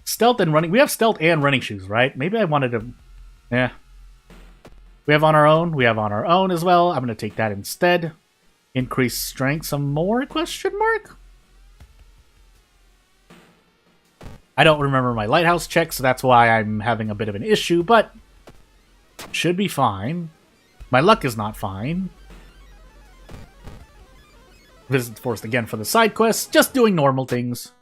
Stealth and running. We have stealth and running shoes, right? Maybe I wanted to... Yeah. We have on our own. We have on our own as well. I'm gonna take that instead. Increase strength some more, question mark? I don't remember my lighthouse check, so that's why I'm having a bit of an issue, but should be fine. My luck is not fine. Visit the forest again for the side quests, just doing normal things.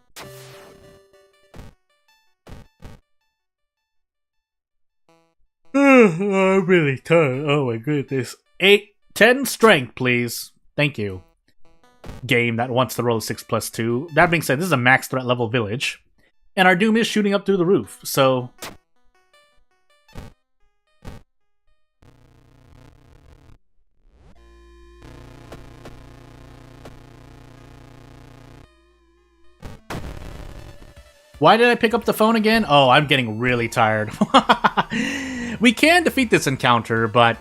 I'm really tired. Oh my goodness. 10 strength, please. Thank you. Game that wants to roll a 6+2. That being said, this is a max threat level village. And our doom is shooting up through the roof, so... Why did I pick up the phone again? Oh, I'm getting really tired. We can defeat this encounter, but...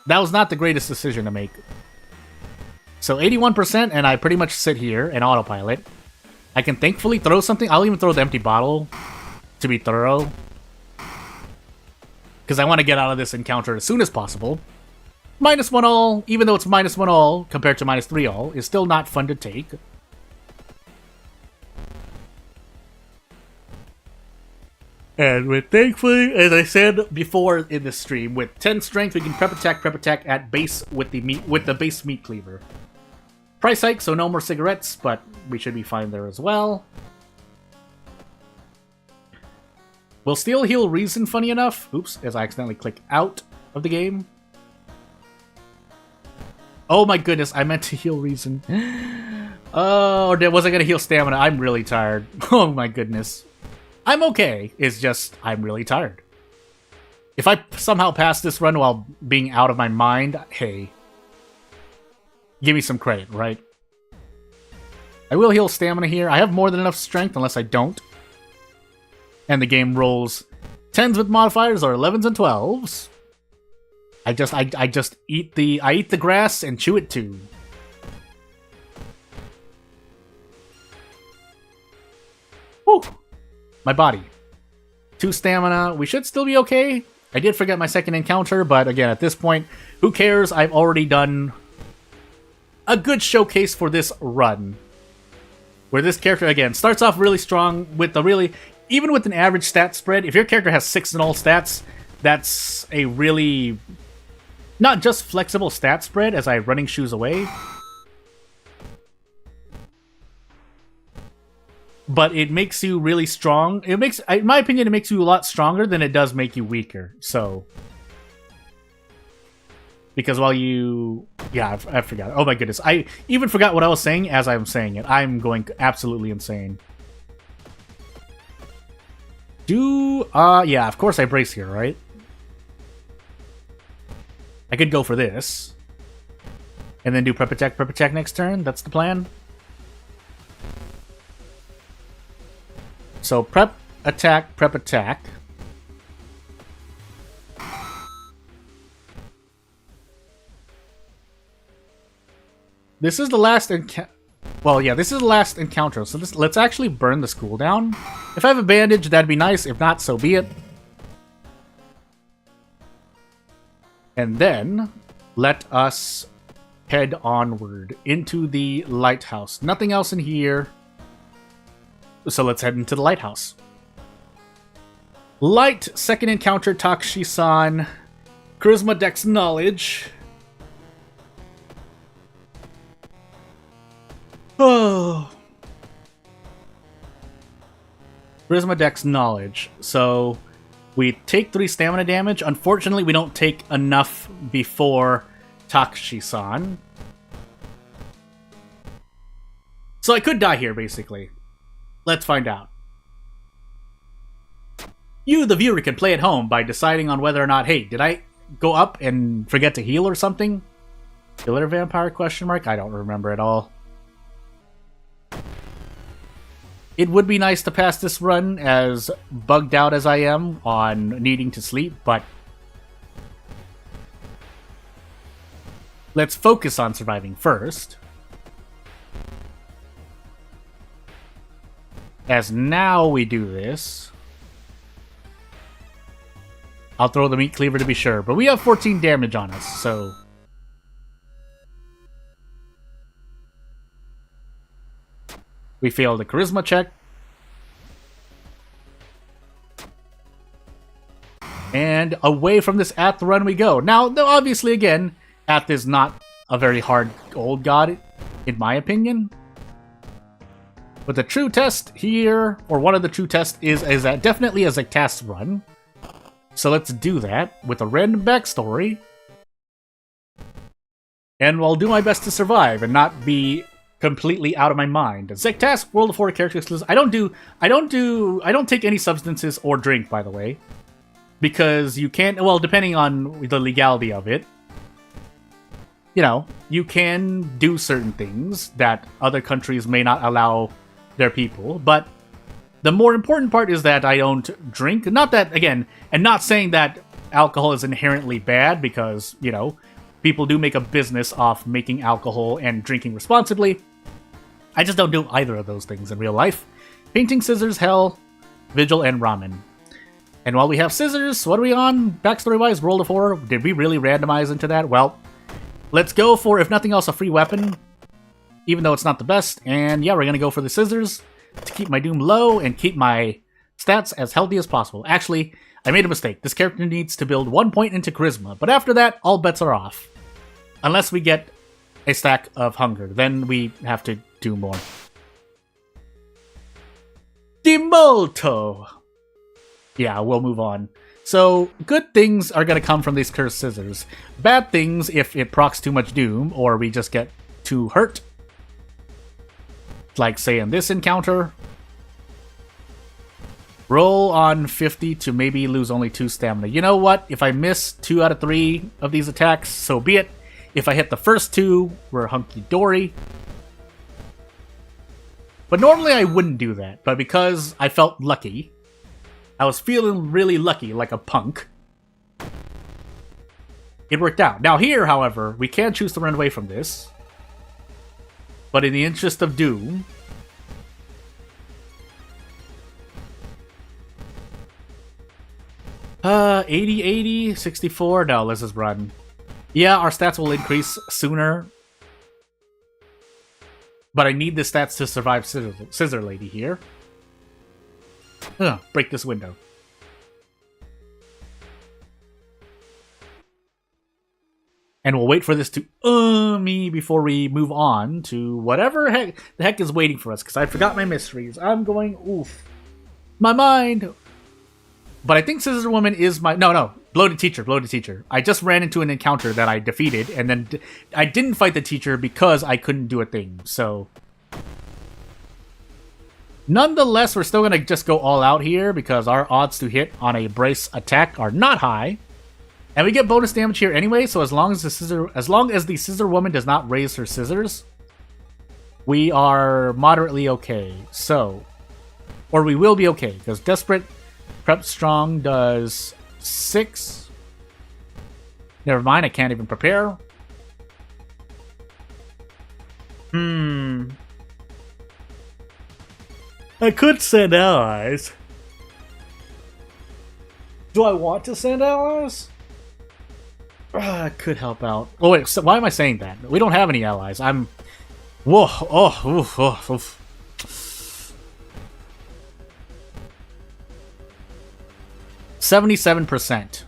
that was not the greatest decision to make. So 81%, and I pretty much sit here and autopilot. I can thankfully throw something. I'll even throw the empty bottle to be thorough. Because I want to get out of this encounter as soon as possible. -1 all, even though it's -1 all compared to -3 all, is still not fun to take. And with, thankfully, as I said before in this stream, with 10 strength, we can prep attack at base with the base meat cleaver. Price hike, so no more cigarettes, but we should be fine there as well. Will still heal reason, funny enough. Oops, as I accidentally click out of the game. Oh my goodness, I meant to heal reason. Oh, or was I gonna heal stamina? I'm really tired. Oh my goodness. I'm okay, it's just, I'm really tired. If I somehow pass this run while being out of my mind, hey. Give me some credit, right? I will heal stamina here. I have more than enough strength, unless I don't. And the game rolls 10s with modifiers or 11s and 12s. I just eat the grass and chew it too. Whew. My body. 2 stamina. We should still be okay. I did forget my second encounter, but again, at this point, who cares? I've already done a good showcase for this run. Where this character, again, starts off really strong with the really... even with an average stat spread, if your character has 6 in all stats, that's a really not just flexible stat spread as I running shoes away, but it makes you really strong. It makes, in my opinion, it makes you a lot stronger than it does make you weaker. So, because while you, yeah, I forgot. Oh my goodness, I even forgot what I was saying as I'm saying it. I'm going absolutely insane. Yeah, of course I brace here, right? I could go for this. And then do prep attack next turn. That's the plan. So prep attack, prep attack. This is the last well, yeah, this is the last encounter. So let's actually burn the school down. If I have a bandage, that'd be nice. If not, so be it. And then let us head onward into the lighthouse. Nothing else in here. So let's head into the lighthouse. Light, second encounter, Takushi-san. Charisma, Dex, Knowledge. Oh. Charisma, Dex, Knowledge. So we take 3 stamina damage. Unfortunately, we don't take enough before Takushi-san. So I could die here, basically. Let's find out. You, the viewer, can play at home by deciding on whether or not, hey, did I go up and forget to heal or something? Killer vampire question mark? I don't remember at all. It would be nice to pass this run, as bugged out as I am on needing to sleep, but let's focus on surviving first. As now we do this, I'll throw the meat cleaver to be sure, but we have 14 damage on us, so we failed a charisma check. And away from this Ath run we go. Now, obviously, again, Ath is not a very hard old god, in my opinion. But the true test here, or one of the true tests, is that definitely a Zektas run. So let's do that with a random backstory. And I'll do my best to survive and not be completely out of my mind. Zektas, World of War character exclusive. I don't take any substances or drink, by the way. Because you can't, well, depending on the legality of it, you know, you can do certain things that other countries may not allow their people, but the more important part is that I don't drink. Not that, again, and not saying that alcohol is inherently bad, because, you know, people do make a business off making alcohol and drinking responsibly. I just don't do either of those things in real life. Painting, scissors, hell, vigil, and ramen. And while we have scissors, what are we on? Backstory-wise, World of Horror. Did we really randomize into that? Well, let's go for, if nothing else, a free weapon. Even though it's not the best. And yeah, we're going to go for the scissors to keep my doom low and keep my stats as healthy as possible. Actually, I made a mistake. This character needs to build 1 point into charisma. But after that, all bets are off. Unless we get a stack of hunger. Then we have to do more. Demolto! Yeah, we'll move on. So, good things are going to come from these cursed scissors. Bad things if it procs too much doom, or we just get too hurt. Like, say, in this encounter. Roll on 50 to maybe lose only 2 stamina. You know what? If I miss 2 out of 3 of these attacks, so be it. If I hit the first 2, we're hunky-dory. But normally I wouldn't do that. But because I felt lucky, I was feeling really lucky, like a punk, it worked out. Now here, however, we can choose to run away from this. But in the interest of doom, 80, 80, 64. No, let's just run. Yeah, our stats will increase sooner. But I need the stats to survive Scissor Lady here. Break this window. And we'll wait for this to me before we move on to whatever the heck is waiting for us, because I forgot my mysteries. I'm going, oof. My mind. But I think Scissor Woman is my... No. Bloated Teacher. I just ran into an encounter that I defeated, and then I didn't fight the teacher because I couldn't do a thing, so... Nonetheless, we're still going to just go all out here, because our odds to hit on a brace attack are not high. And we get bonus damage here anyway, so as long as the Scissor Woman does not raise her scissors, we are moderately okay. So, or we will be okay, because Desperate Prep Strong does 6. Never mind, I can't even prepare. I could send allies. Do I want to send allies? Could help out. Oh wait, so why am I saying that? We don't have any allies. I'm... Whoa, oof. 77%.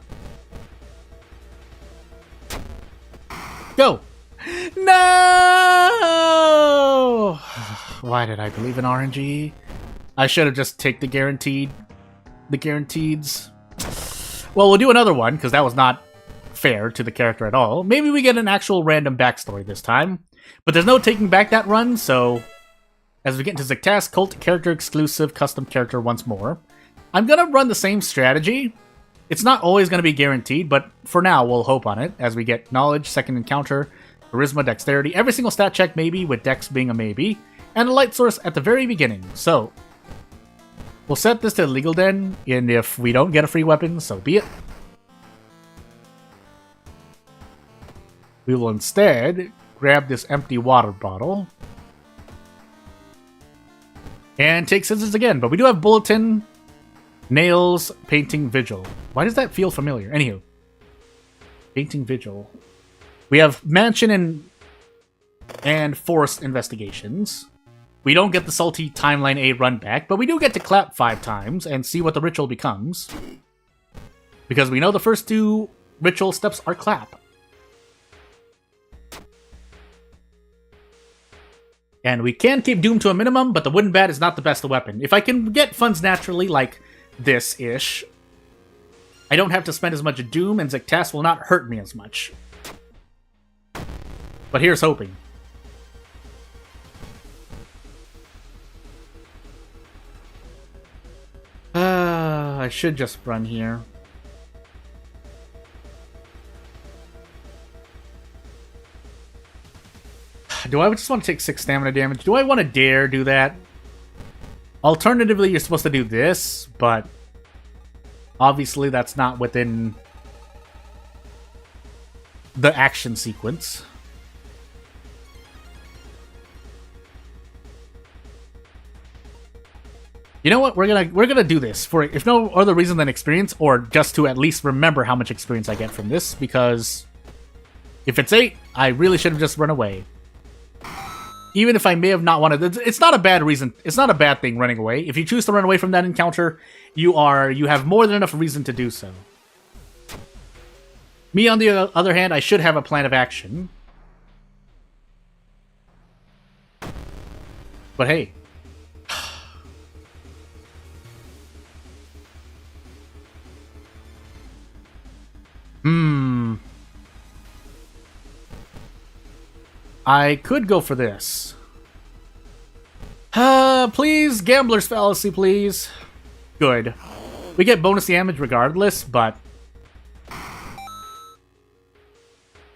Go! No! Why did I believe in RNG? I should have just taken the guaranteeds. Well, we'll do another one, because that was not fair to the character at all. Maybe we get an actual random backstory this time. But there's no taking back that run, so... As we get into Zektas, Cult Character Exclusive Custom Character once more. I'm gonna run the same strategy. It's not always gonna be guaranteed, but for now, we'll hope on it. As we get Knowledge, Second Encounter, Charisma, Dexterity, every single stat check maybe, with Dex being a maybe, and a Light Source at the very beginning. So, we'll set this to Legal Den, and if we don't get a free weapon, so be it. We will instead grab this empty water bottle and take scissors again. But we do have Bulletin, Nails, Painting, Vigil. Why does that feel familiar? Anywho, Painting, Vigil. We have Mansion and Forest Investigations. We don't get the Salty Timeline A run back, but we do get to clap 5 times and see what the ritual becomes. Because we know the first 2 ritual steps are clap. And we can keep Doom to a minimum, but the Wooden Bat is not the best weapon. If I can get funds naturally, like this-ish, I don't have to spend as much Doom, and Zektas will not hurt me as much. But here's hoping. I should just run here. Do I just want to take 6 stamina damage? Do I want to dare do that? Alternatively, you're supposed to do this, but obviously that's not within the action sequence. You know what? We're gonna do this for, if no other reason than experience, or just to at least remember how much experience I get from this, because if it's 8, I really should have just run away. Even if I may have not wanted, it's not a bad reason. It's not a bad thing running away. If you choose to run away from that encounter, you have more than enough reason to do so. Me, on the other hand, I should have a plan of action. But hey. I could go for this. Please, Gambler's Fallacy, please. Good. We get bonus damage regardless, but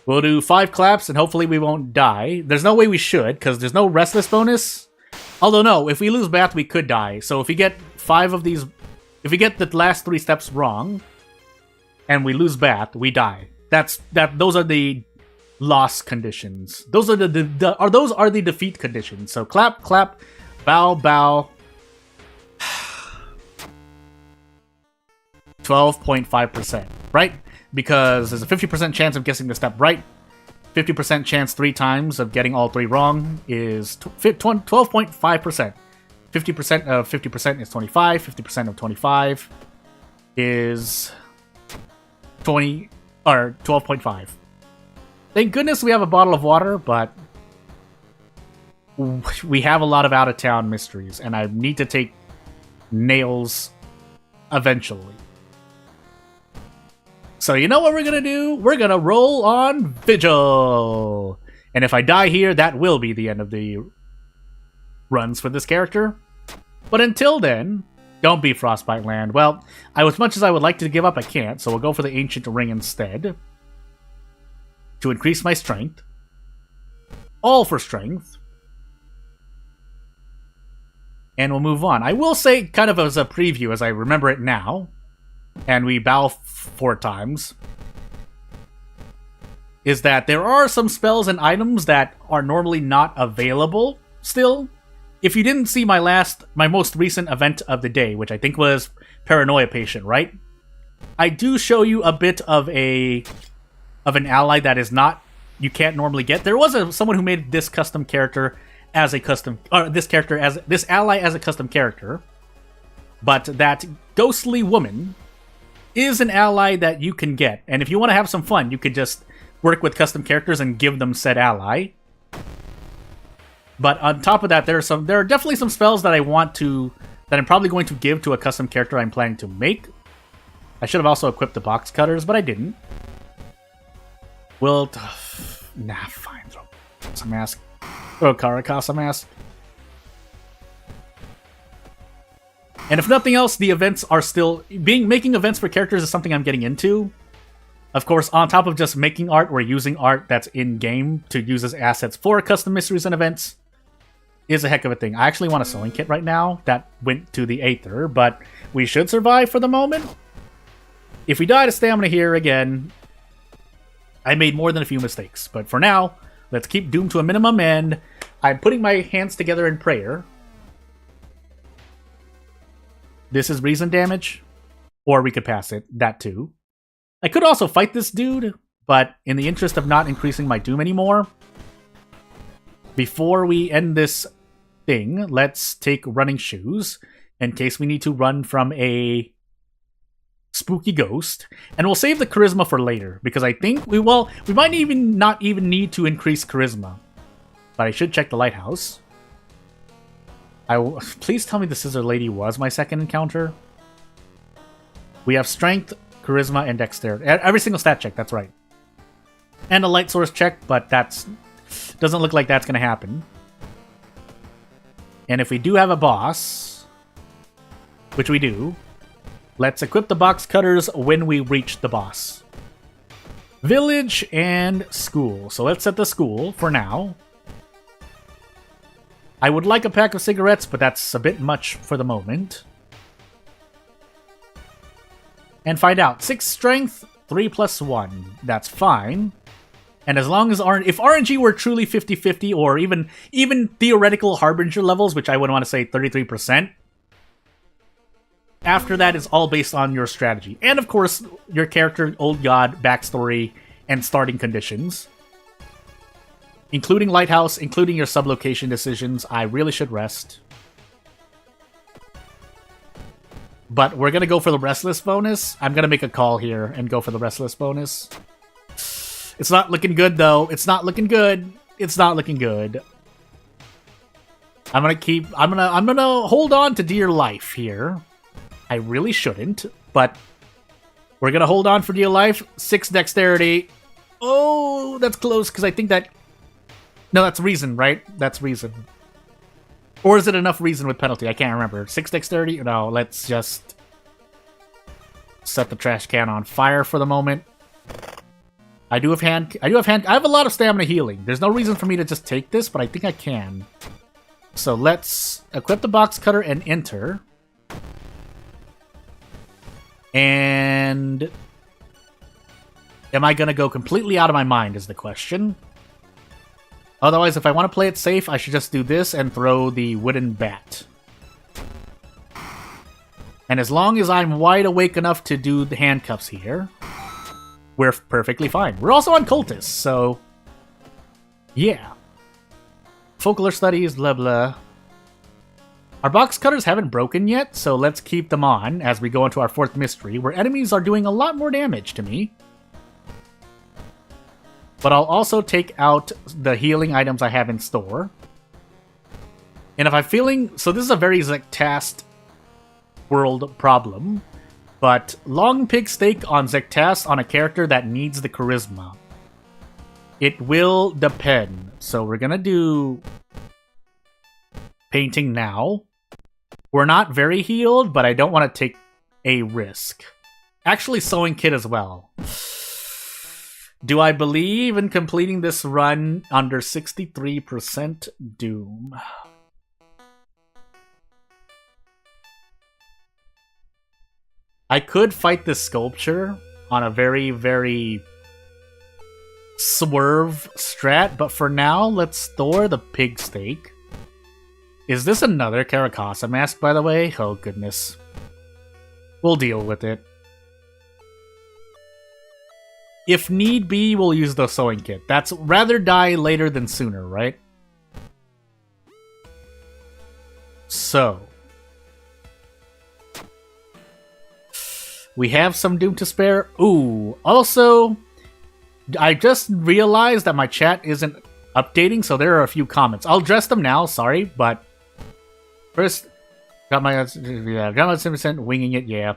we'll do 5 claps and hopefully we won't die. There's no way we should, because there's no Restless bonus. Although no, if we lose Bath, we could die. So if we get 5 of these, if we get the last 3 steps wrong, and we lose Bath, we die. Those are the loss conditions. Those are the defeat conditions. So clap, clap, bow, bow. 12.5%, right? Because there's a 50% chance of guessing the step right. 50% chance 3 times of getting all 3 wrong is 12.5%. 50% of 50% is 25. 50% of 25 is 20 or 12.5. Thank goodness we have a bottle of water, but we have a lot of out-of-town mysteries, and I need to take nails eventually. So you know what we're gonna do? We're gonna roll on Vigil! And if I die here, that will be the end of the runs for this character. But until then, don't be Frostbite Land. Well, as much as I would like to give up, I can't, so we'll go for the Ancient Ring instead. To increase my strength. All for strength. And we'll move on. I will say, kind of as a preview, as I remember it now, and we bow 4 times, is that there are some spells and items that are normally not available still. If you didn't see my most recent event of the day, which I think was Paranoia Patient, right? I do show you a bit of an ally that is not, you can't normally get. There was someone who made this custom character as a custom, or this ally as a custom character, but that ghostly woman is an ally that you can get, and if you want to have some fun, you could just work with custom characters and give them said ally. But on top of that, there are definitely some spells that I'm probably going to give to a custom character I'm planning to make. I should have also equipped the box cutters, but I didn't. Fine, throw some mask. Throw Carakas a mask. And if nothing else, the events are still... Making events for characters is something I'm getting into. Of course, on top of just making art, we're using art that's in-game to use as assets for custom mysteries and events. Is a heck of a thing. I actually want a sewing kit right now. That went to the Aether, but we should survive for the moment. If we die to stamina here again, I made more than a few mistakes. But for now, let's keep Doom to a minimum, and I'm putting my hands together in prayer. This is reason damage, or we could pass it. That too. I could also fight this dude, but in the interest of not increasing my Doom anymore, before we end this thing, let's take running shoes in case we need to run from a spooky ghost, and we'll save the charisma for later, because I think we might not even need to increase charisma, but I should check the lighthouse. Please tell me the Scissor Lady was my second encounter. We have strength, charisma, and dexterity. Every single stat check, that's right. And a light source check, but doesn't look like that's going to happen. And if we do have a boss, which we do, let's equip the box cutters when we reach the boss. Village and school. So let's set the school for now. I would like a pack of cigarettes, but that's a bit much for the moment. And find out. 6 strength, 3 plus 1. That's fine. And as long as if RNG were truly 50-50, or even theoretical Harbinger levels, which I would want to say 33%, after that is all based on your strategy. And of course, your character, old god, backstory, and starting conditions. Including Lighthouse, including your sublocation decisions. I really should rest. But we're going to go for the Restless bonus. I'm going to make a call here and go for the Restless bonus. It's not looking good, though. It's not looking good. It's not looking good. I'm gonna hold on to dear life here. I really shouldn't, but we're gonna hold on for dear life. 6 dexterity. Oh, that's close, because I think that... No, that's reason, right? That's reason. Or is it enough reason with penalty? I can't remember. 6 dexterity? No, let's just set the trash can on fire for the moment. I have a lot of stamina healing. There's no reason for me to just take this, but I think I can. So let's equip the box cutter and enter. And am I going to go completely out of my mind is the question. Otherwise, if I want to play it safe, I should just do this and throw the wooden bat. And as long as I'm wide awake enough to do the handcuffs here, we're perfectly fine. We're also on cultists, so yeah. Folklore studies, blah blah. Our box cutters haven't broken yet, so let's keep them on as we go into our 4th mystery, where enemies are doing a lot more damage to me. But I'll also take out the healing items I have in store. And if I'm feeling... So this is a very Zectast world problem. But long pig steak on Zectast on a character that needs the charisma. It will depend. So we're gonna do... painting now. We're not very healed, but I don't want to take a risk. Actually, sewing kit as well. Do I believe in completing this run under 63% doom? I could fight this sculpture on a very, very swerve strat, but for now, let's store the pig steak. Is this another Caracasa mask, by the way? Oh, goodness. We'll deal with it. If need be, we'll use the sewing kit. That's rather die later than sooner, right? So. We have some doom to spare. Ooh, also, I just realized that my chat isn't updating, so there are a few comments. I'll address them now, sorry, but... First, got my 7% winging it, yeah.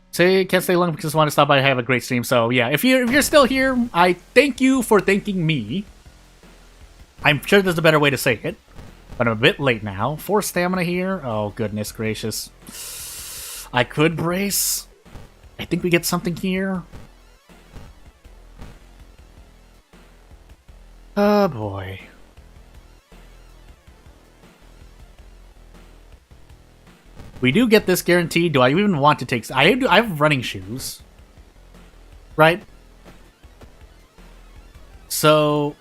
Say, can't stay long because I just want to stop by and have a great stream. So, yeah, if you're still here, I thank you for thanking me. I'm sure there's a better way to say it, but I'm a bit late now. 4 stamina here. Oh, goodness gracious. I could brace. I think we get something here. Oh, boy. We do get this guaranteed. Do I even want to take... I have running shoes. Right? So...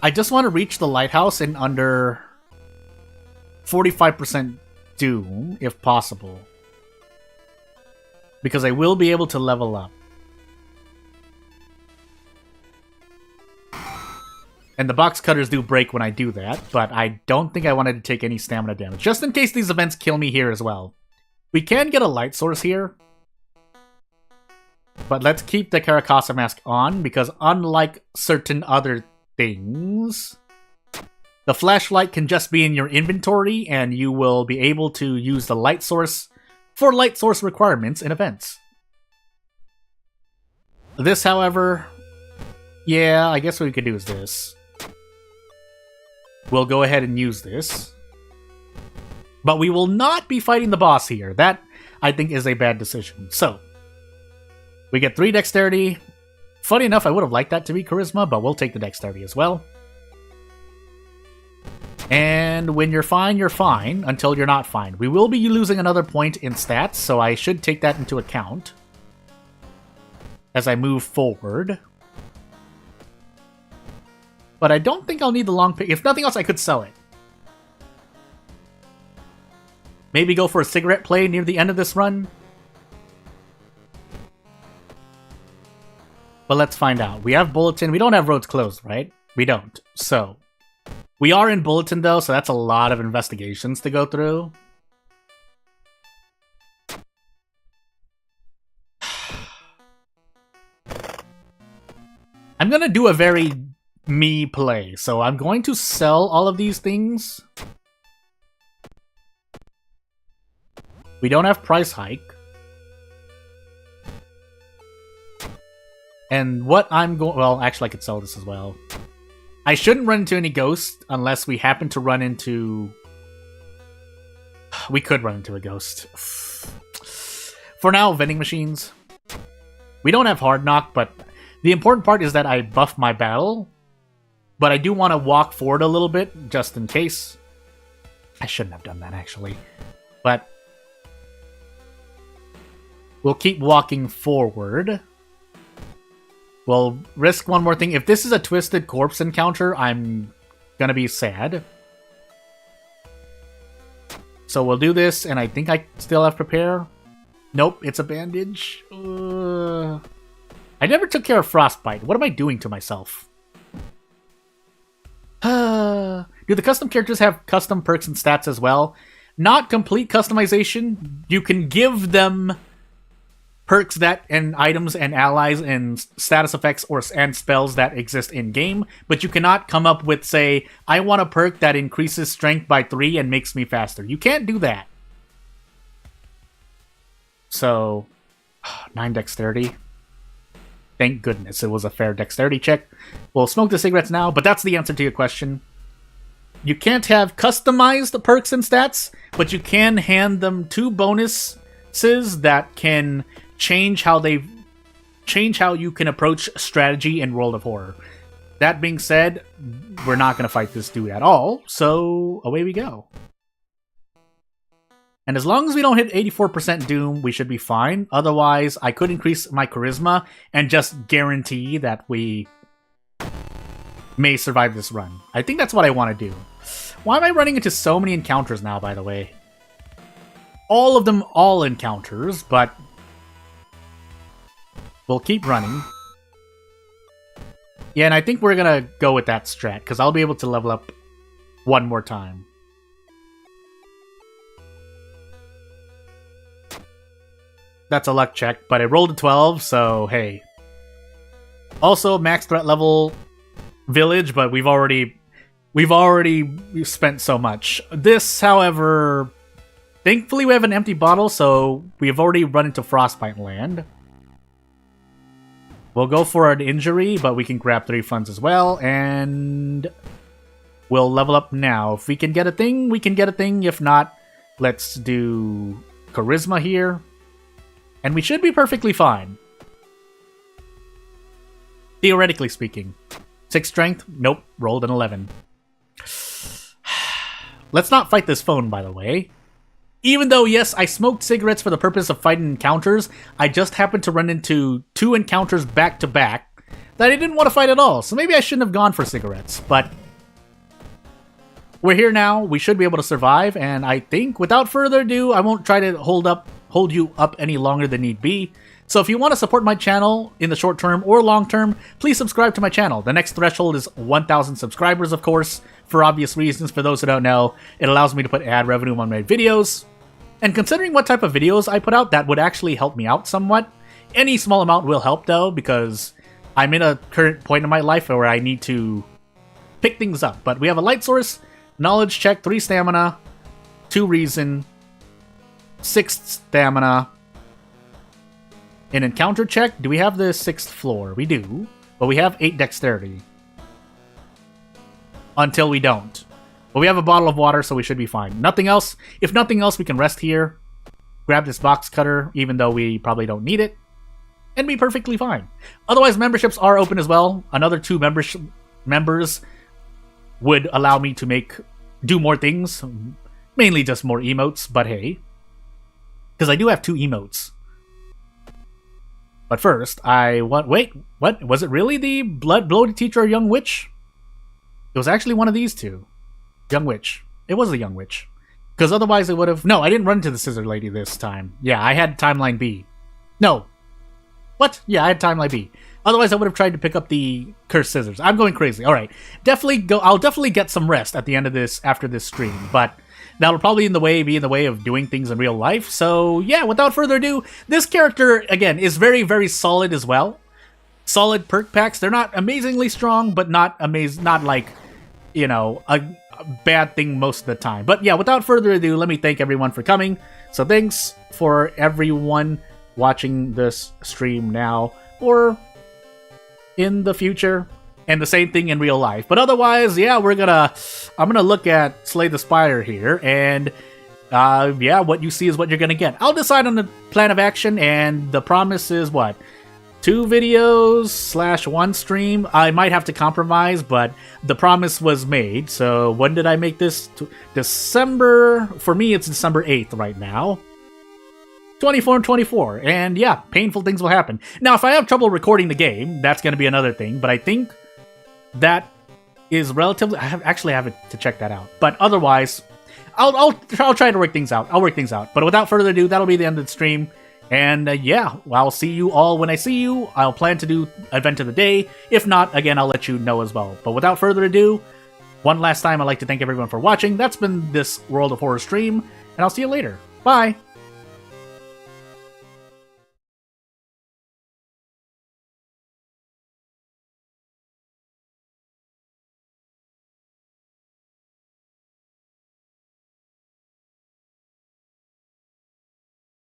I just want to reach the lighthouse in under 45% doom, if possible. Because I will be able to level up. And the box cutters do break when I do that, but I don't think I wanted to take any stamina damage, just in case these events kill me here as well. We can get a light source here. But let's keep the Caracasa mask on, because unlike certain other things, the flashlight can just be in your inventory, and you will be able to use the light source for light source requirements in events. This, however, yeah, I guess what we could do is this. We'll go ahead and use this. But we will not be fighting the boss here. That, I think, is a bad decision. So, we get 3 dexterity. Funny enough, I would have liked that to be charisma, but we'll take the dexterity as well. And when you're fine, until you're not fine. We will be losing another point in stats, so I should take that into account as I move forward. But I don't think I'll need the long pick. If nothing else, I could sell it. Maybe go for a cigarette play near the end of this run. But let's find out. We have Bulletin. We don't have roads closed, right? We don't. So, we are in Bulletin, though, so that's a lot of investigations to go through. I'm going to do a very me play, so I'm going to sell all of these things. We don't have price hike. And what I'm going... Well, actually, I could sell this as well. I shouldn't run into any ghosts unless we happen to run into... We could run into a ghost. For now, vending machines. We don't have hard knock, but the important part is that I buff my battle. But I do want to walk forward a little bit, just in case. I shouldn't have done that, actually. But we'll keep walking forward. We'll risk one more thing. If this is a Twisted Corpse encounter, I'm gonna be sad. So we'll do this, and I think I still have Prepare. Nope, it's a bandage. I never took care of Frostbite. What am I doing to myself? Do the custom characters have custom perks and stats as well? Not complete customization. You can give them perks that and items and allies and status effects and spells that exist in game, but you cannot come up with, say, I want a perk that increases strength by 3 and makes me faster. You can't do that. So, 9 dexterity. Thank goodness it was a fair dexterity check. We'll smoke the cigarettes now, but that's the answer to your question. You can't have customized perks and stats, but you can hand them 2 bonuses that can change how you can approach strategy in World of Horror. That being said, we're not going to fight this dude at all, so away we go. And as long as we don't hit 84% Doom, we should be fine. Otherwise, I could increase my Charisma and just guarantee that we may survive this run. I think that's what I want to do. Why am I running into so many encounters now, by the way? All of them all encounters, but we'll keep running. Yeah, and I think we're going to go with that strat, because I'll be able to level up one more time. That's a luck check, but I rolled a 12, so hey. Also, max threat level village, but we've already spent so much. This, however, thankfully we have an empty bottle, so we've already run into Frostbite Land. We'll go for an injury, but we can grab 3 funds as well, and we'll level up now. If we can get a thing, we can get a thing. If not, let's do Charisma here. And we should be perfectly fine. Theoretically speaking. 6 strength? Nope. Rolled an 11. Let's not fight this phone, by the way. Even though, yes, I smoked cigarettes for the purpose of fighting encounters, I just happened to run into 2 encounters back to back that I didn't want to fight at all. So maybe I shouldn't have gone for cigarettes. But we're here now. We should be able to survive. And I think, without further ado, I won't try to hold you up any longer than need be. So if you want to support my channel in the short term or long term, please subscribe to my channel. The next threshold is 1,000 subscribers, of course, for obvious reasons. For those who don't know, it allows me to put ad revenue on my videos. And considering what type of videos I put out, that would actually help me out somewhat. Any small amount will help though, because I'm in a current point in my life where I need to pick things up. But we have a light source, knowledge check, 3 stamina, 2 reason, 6 stamina, an encounter check. Do we have the 6th floor? We do, but we have 8 dexterity. Until we don't. But we have a bottle of water, so we should be fine. Nothing else. If nothing else, we can rest here, grab this box cutter, even though we probably don't need it, and be perfectly fine. Otherwise, memberships are open as well. Another 2 members would allow me to do more things. Mainly just more emotes, but hey. Because I do have 2 emotes. But first, wait, what? Was it really the bloated teacher or young witch? It was actually one of these 2. Young witch. It was a young witch. Because otherwise it would have... No, I didn't run into the scissor lady this time. Yeah, I had timeline B. No. What? Yeah, I had timeline B. Otherwise I would have tried to pick up the cursed scissors. I'm going crazy. Alright. I'll definitely get some rest at the end of this, after this stream. But that'll probably be in the way of doing things in real life. So yeah, without further ado, this character, again, is very, very solid as well. Solid perk packs. They're not amazingly strong, but not like, you know, a bad thing most of the time. But yeah, without further ado, let me thank everyone for coming. So thanks for everyone watching this stream now or in the future, and the same thing in real life. But otherwise, yeah, I'm gonna look at Slay the Spider here, and yeah, what you see is what you're gonna get. I'll decide on the plan of action, and the promise is what? 2 videos / 1 stream. I might have to compromise, but the promise was made. So when did I make this? December. For me, it's December 8th right now. 24 and 24. And yeah, painful things will happen. Now, if I have trouble recording the game, that's going to be another thing. But I think that is relatively... I have to check that out. But otherwise, I'll try to work things out. I'll work things out. But without further ado, that'll be the end of the stream. And yeah, I'll see you all when I see you. I'll plan to do Event of the Day. If not, again, I'll let you know as well. But without further ado, One last time, I'd like to thank everyone for watching. That's been this World of Horror stream, and I'll see you later. Bye!